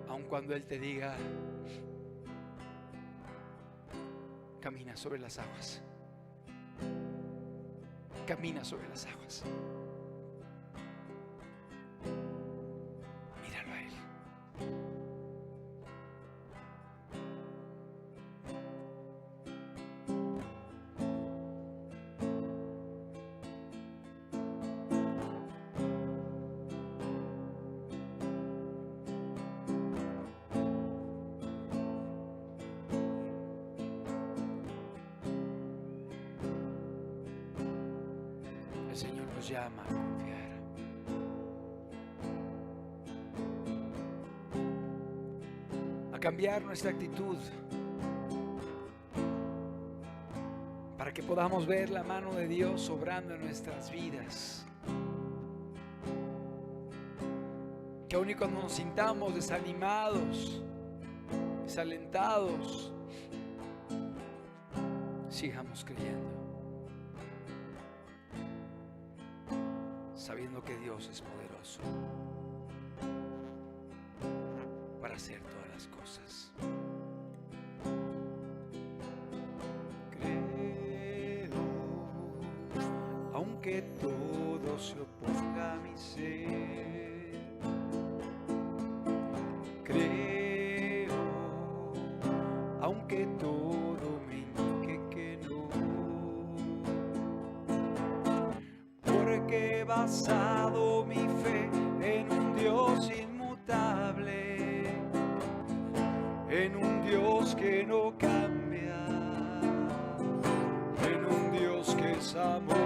Aun cuando Él te diga, camina sobre las aguas. Camina sobre las aguas. Míralo a Él. El Señor nos llama a confiar. A cambiar nuestra actitud para que podamos ver la mano de Dios obrando en nuestras vidas. Que aun y cuando nos sintamos desanimados, desalentados, sigamos creyendo, sabiendo que Dios es poderoso para hacer todas las cosas. Creo, aunque todo se oponga a mi ser. Creo basado mi fe en un Dios inmutable, en un Dios que no cambia, en un Dios que es amor.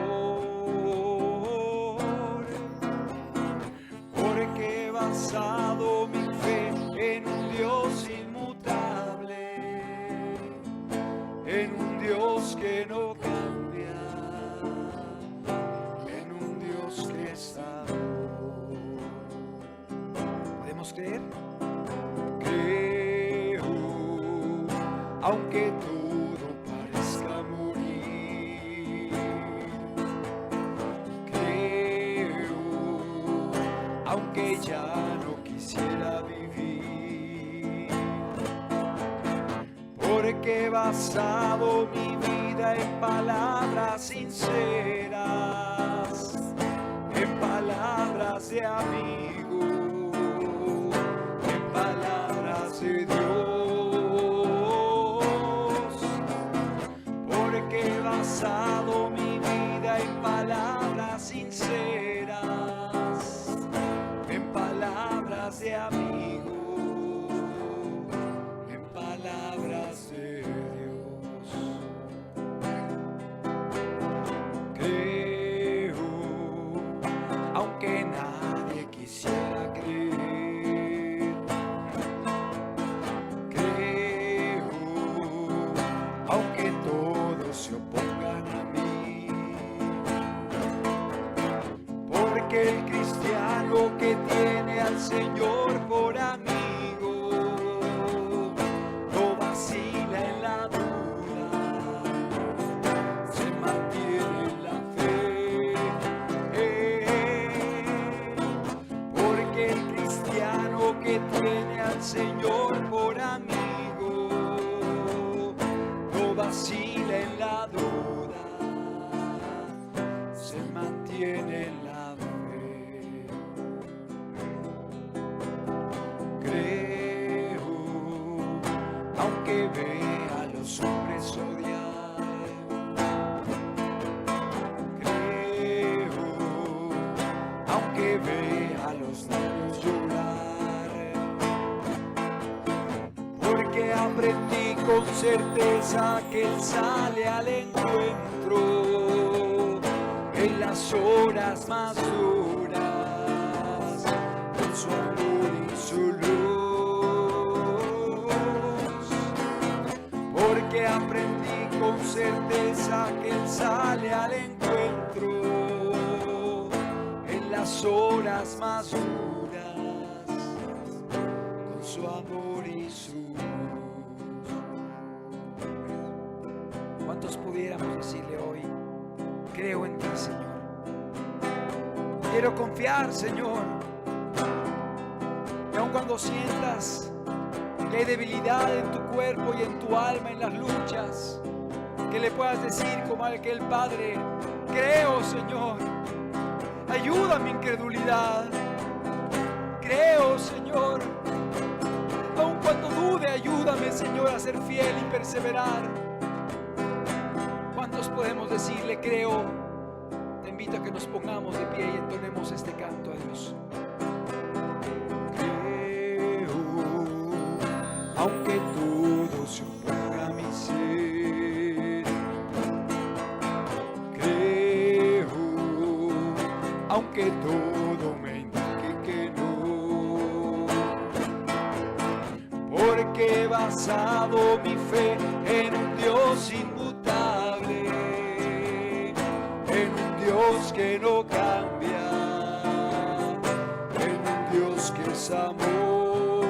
Porque he basado mi fe en un Dios inmutable, en un Dios que no cambia, en un Dios que es amor. ¿Podemos creer? Creo, aunque todo parezca morir. Creo, aunque ya no quisiera vivir. Porque he basado mi vida en palabras sinceras, en palabras de amigo, en palabras de Dios. Porque he basado mi vida en palabras sinceras, en palabras de amigo, en palabras de Dios. Creo, aunque nadie quisiera creer. Creo, aunque todos se opongan a mí. Porque el cristiano que tiene al Señor por amigo no vacila en la duda, se mantiene en la fe. Porque el cristiano que tiene al Señor por amigo no vacila en la duda, se mantiene en la fe. Creo, aunque vea a los hombres odiar. Creo, aunque vea a los niños llorar. Porque aprendí con certeza que Él sale al encuentro en las horas más duras, con su amor y su luz. Porque aprendí con certeza que Él sale al encuentro en las horas más duras, con su amor y su luz. ¿Cuántos pudiéramos decirle hoy: creo en ti, Señor? Quiero confiar, Señor. Y aun cuando sientas que hay debilidad en tu cuerpo y en tu alma en las luchas, que le puedas decir como aquel padre: creo, Señor, ayuda a mi incredulidad. Creo, Señor, aun cuando dude, ayúdame, Señor, a ser fiel y perseverar. ¿Cuántos podemos decirle creo? Te invito a que nos pongamos de pie y entonemos este canto a Dios. Creo, aunque todo se oponga a mi ser. Creo, aunque todo me indique que no. Porque he basado mi fe en un Dios inmutable, en un Dios que no cambia, en un Dios que es amor.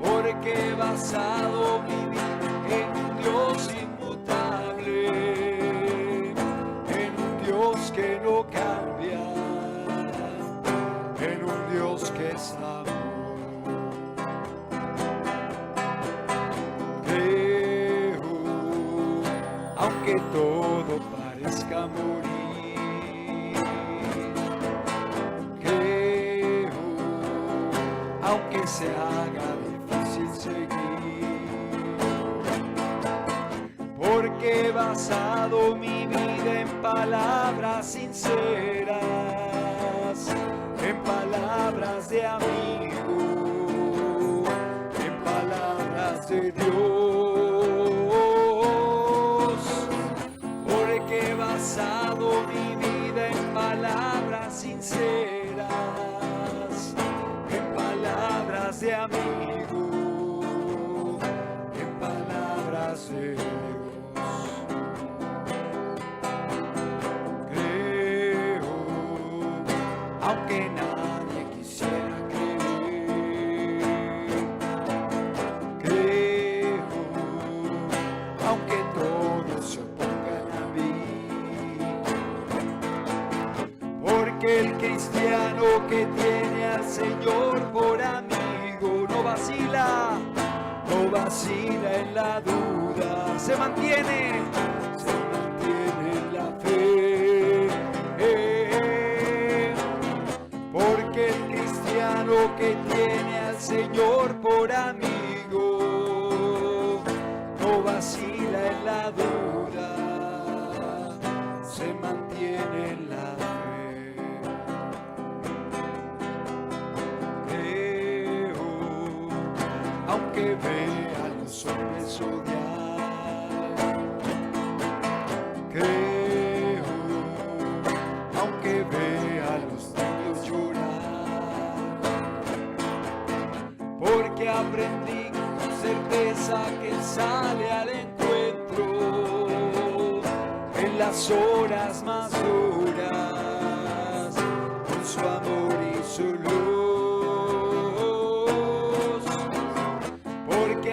Porque he basado mi vida en un Dios inmutable, en un Dios que no cambia, en un Dios que es amor. Creo, aunque todo parezca morir. Creo, aunque se haga difícil seguir. Porque he porque he basado mi vida en palabras sinceras, en palabras de amigo, en palabras de Dios, porque he basado mi vida en palabras sinceras, en palabras de amigo, en palabras de Dios. Creo, aunque nadie quisiera creer. Creo, aunque todos se opongan a mí. Porque el cristiano que tiene al Señor por amigo no vacila en la duda, se mantiene en la fe. Porque el cristiano que tiene al Señor por amigo no vacila en la duda, se mantiene en la fe. Aunque vea a los hombres odiar, creo, aunque vea a los niños llorar, porque aprendí con certeza que Él sale al encuentro en las horas más duras, con su amor y su luz.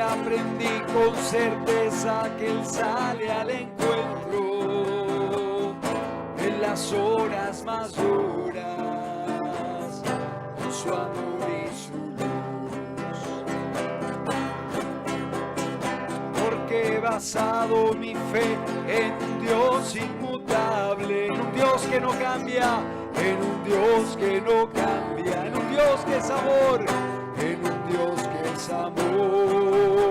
Aprendí con certeza que Él sale al encuentro en las horas más duras, con su amor y su luz. Porque he basado mi fe en un Dios inmutable, en un Dios que no cambia, en un Dios que no cambia, en un Dios que es amor, en un Dios que es amor.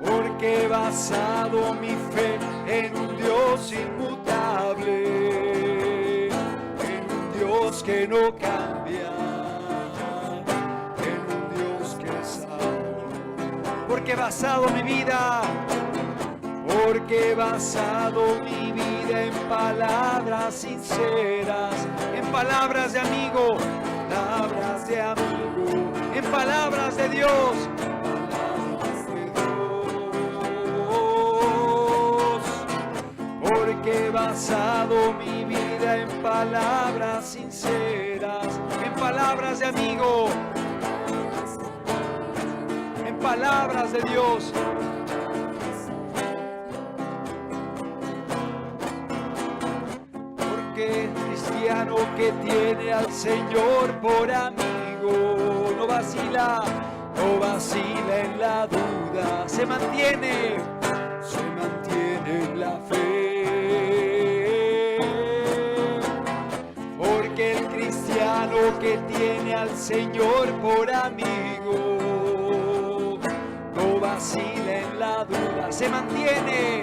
Porque he basado mi fe en un Dios inmutable, en un Dios que no cambia, en un Dios que es amor. Porque he basado mi vida, porque he basado mi vida en palabras sinceras, en palabras de amigo, palabras de amigo, en palabras de Dios, palabras de Dios. Porque he basado mi vida en palabras sinceras, en palabras de amigo, en palabras de Dios. Porque cristiano que tiene al Señor por amigo no vacila en la duda, se mantiene en la fe. Porque el cristiano que tiene al Señor por amigo no vacila en la duda, se mantiene.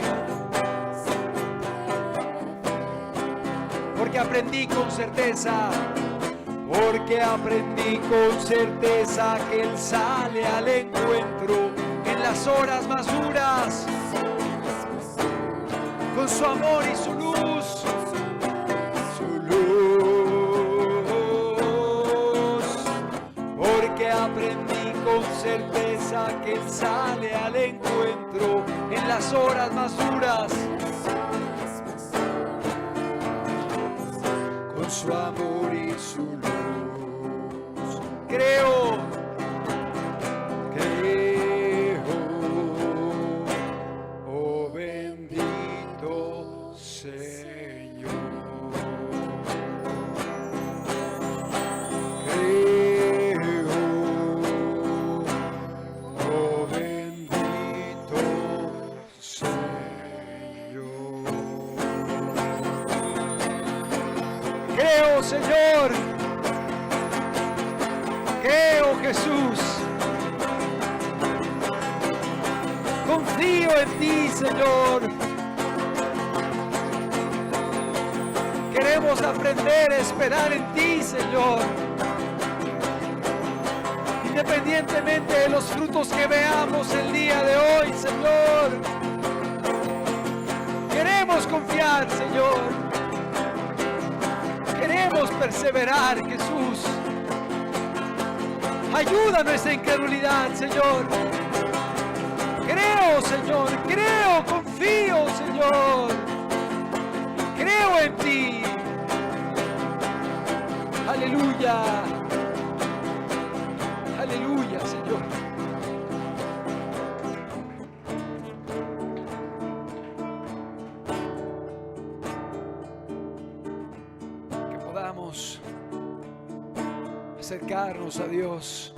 Porque aprendí con certeza, porque aprendí con certeza que Él sale al encuentro en las horas más duras, con su amor y su luz, porque aprendí con certeza que Él sale al encuentro en las horas más duras, con su amor y su luz. Creo, oh bendito Señor. Creo, oh bendito Señor. Creo, Señor. Creo, Jesús. confío en ti, Señor. Queremos aprender a esperar en ti, Señor. Independientemente de los frutos que veamos el día de hoy, Señor. Queremos confiar, Señor. Queremos perseverar, Jesús. Ayuda nuestra incredulidad, Señor. Creo, Señor. Creo, confío, Señor. Creo en ti. Aleluya. Aleluya, Señor. Que podamos acercarnos a Dios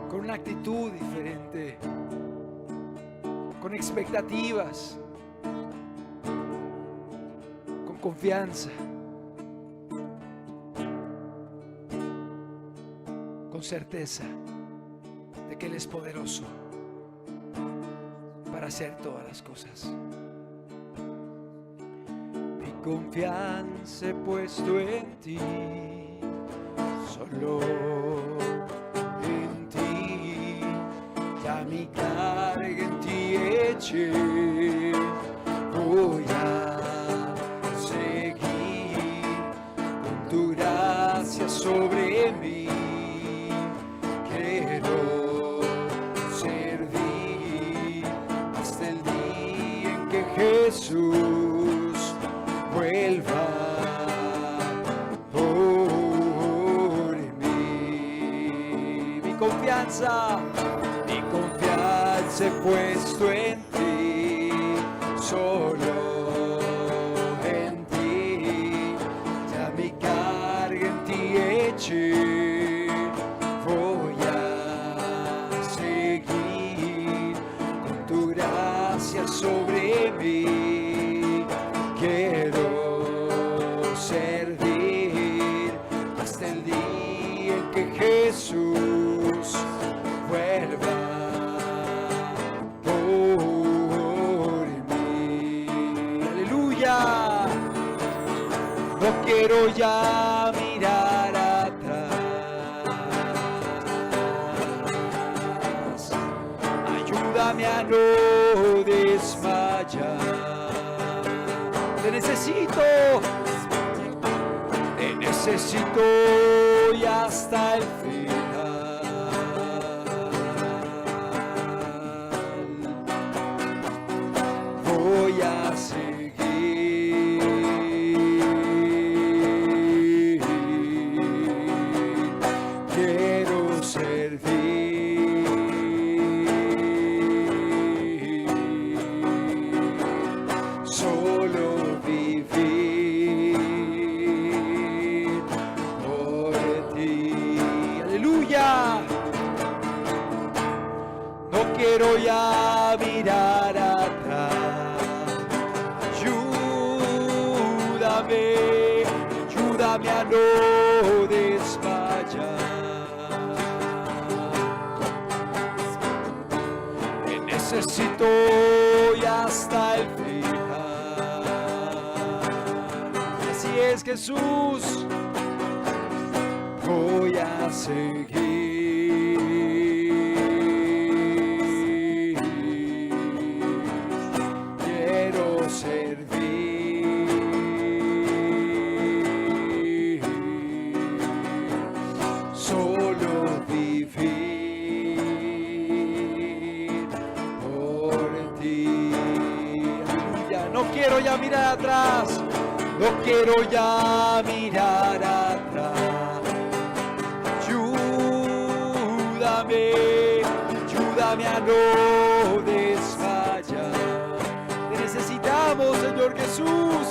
con una actitud diferente, con expectativas, con confianza, con certeza de que Él es poderoso para hacer todas las cosas. Mi confianza he puesto en ti, solo en ti, ya mi carga en ti eché, voy a seguir con tu gracia sobre mí. Quiero servir hasta el día en que Jesús vuelva por mí. Mi confianza he puesto en ti, solo en ti, ya mi carga en ti eché, voy a seguir con tu gracia sobre mí. Quiero servir hasta el día en que Jesús vuelva por mí. Aleluya. No quiero ya mirar atrás. Ayúdame a no desmayar. Te necesito y hasta el final. Voy a seguir. Quiero servir. Solo vivir por ti. Aleluya. No quiero ya mirar atrás. Ayúdame a no desmayar. Te necesito y hasta el final. Así es, Jesús. Voy a seguir. Quiero servir. Solo vivir por ti. Aleluya. No quiero ya mirar atrás. No quiero ya mirar atrás. Ayúdame a no desmayar. Te necesitamos, Señor Jesús.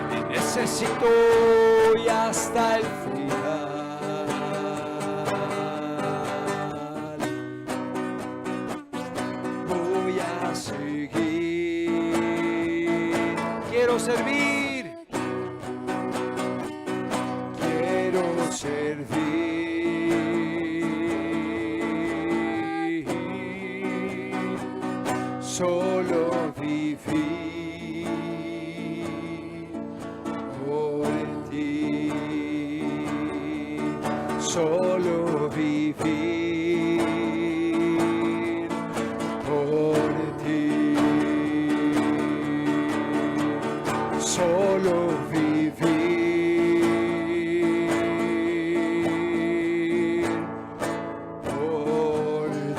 Te necesito y hasta el final. Voy a seguir. Quiero servir. Quiero servir. solo vivir por ti, solo vivir por ti, solo vivir por ti.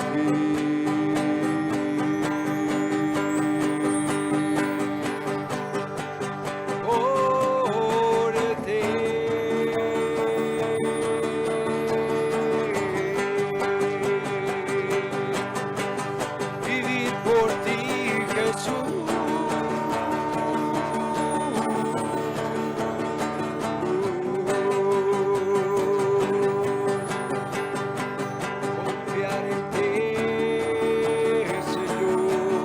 Por ti. Vivir por ti, Jesús. Confiar en ti, Señor.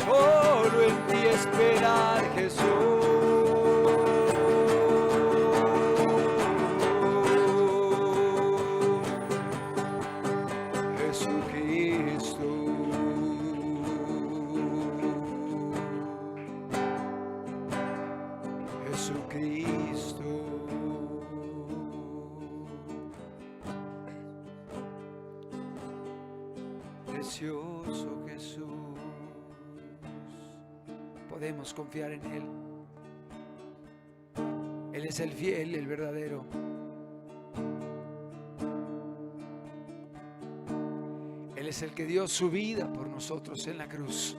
Solo en ti esperar, Jesucristo. Jesucristo. Precioso Jesús. Podemos confiar en Él. Él es el fiel, el verdadero. Él es el que dio su vida por nosotros en la cruz.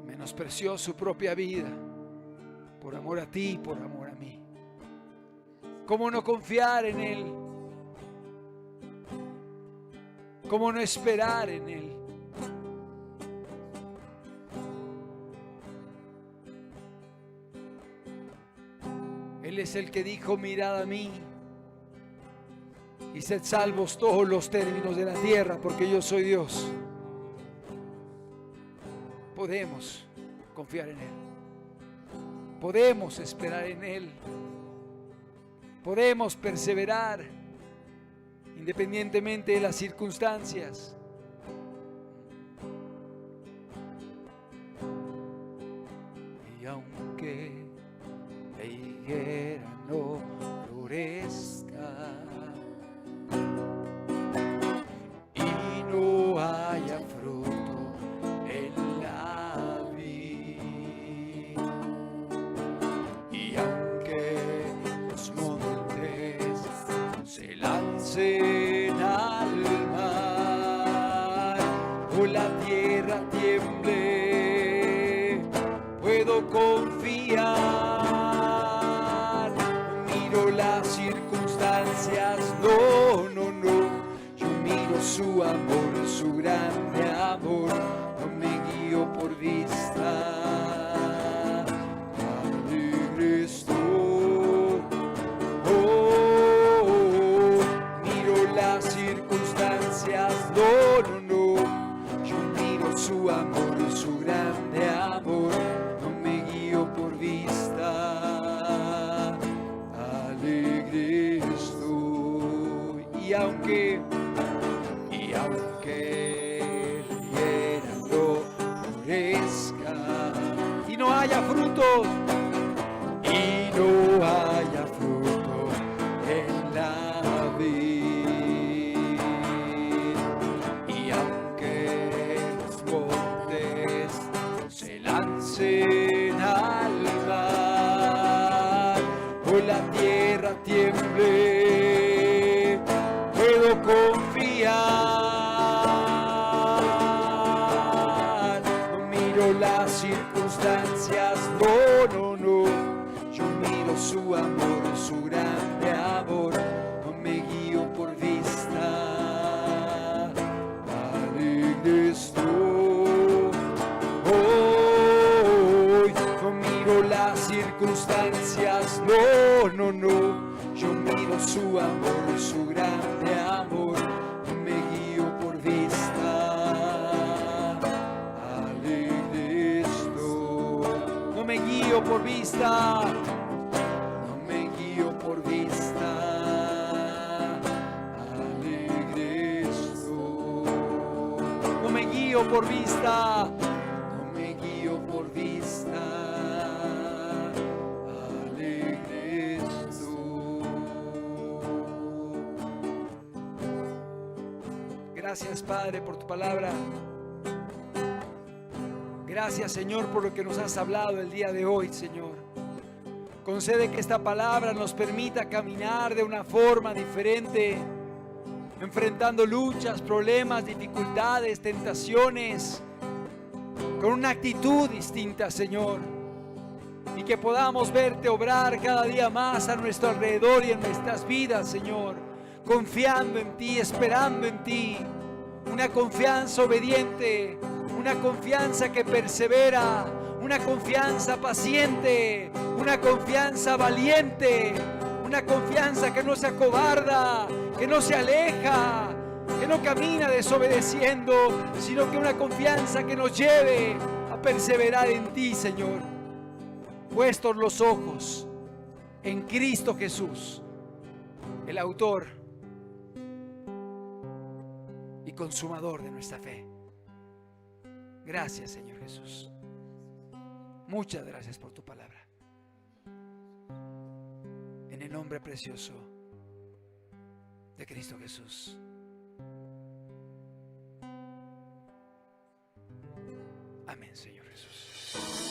Y menospreció su propia vida por amor a ti, por amor a mí. ¿Cómo no confiar en Él? ¿Cómo no esperar en Él? Él es el que dijo: mirad a mí y sed salvos todos los términos de la tierra, porque yo soy Dios. Podemos confiar en Él. Podemos esperar en Él. Podemos perseverar independientemente de las circunstancias. Y aunque la higuera no florezca y no haya fruto en la vid, y aunque los montes se lancen al mar o la tierra tiemble, puedo confiar. Miro las circunstancias, no, no, no. Yo miro su amor, su grande amor. No me guío por vista. Alegre estoy. Oh, miro las circunstancias, no, no, no. Yo miro su amor, su grande amor. No me guío por vista. Alegre estoy. Y aunque la higuera no florezca Y no haya frutos. y no haya fruto en la vid, y aunque los montes se lancen al mar o la tierra tiemble, puedo confiar. No miro las circunstancias, no, no, no. Yo miro su amor, su grande amor. No me guío por vista. Alegre estoy. Hoy no miro las circunstancias, no, no, no. Yo miro su amor, su grande amor. No me guío por vista. Alegre estoy. No me guío por vista. No me guío por vista. Alegre guío por vista, no me guío por vista. Alegre estoy. Gracias, Padre, por tu palabra. Gracias, Señor, por lo que nos has hablado el día de hoy, Señor. Concede que esta palabra nos permita caminar de una forma diferente, enfrentando luchas, problemas, dificultades, tentaciones, con una actitud distinta, Señor. Y que podamos verte obrar cada día más a nuestro alrededor y en nuestras vidas, Señor. Confiando en ti, esperando en ti. Una confianza obediente, una confianza que persevera, una confianza paciente, una confianza valiente, una confianza que no se acobarda, que no se aleja, que no camina desobedeciendo, sino que una confianza que nos lleve a perseverar en ti, Señor. Puestos los ojos en Cristo Jesús, el autor y consumador de nuestra fe. Gracias, Señor Jesús. Muchas gracias por tu palabra. En el nombre precioso de Cristo Jesús. Amén, Señor Jesús.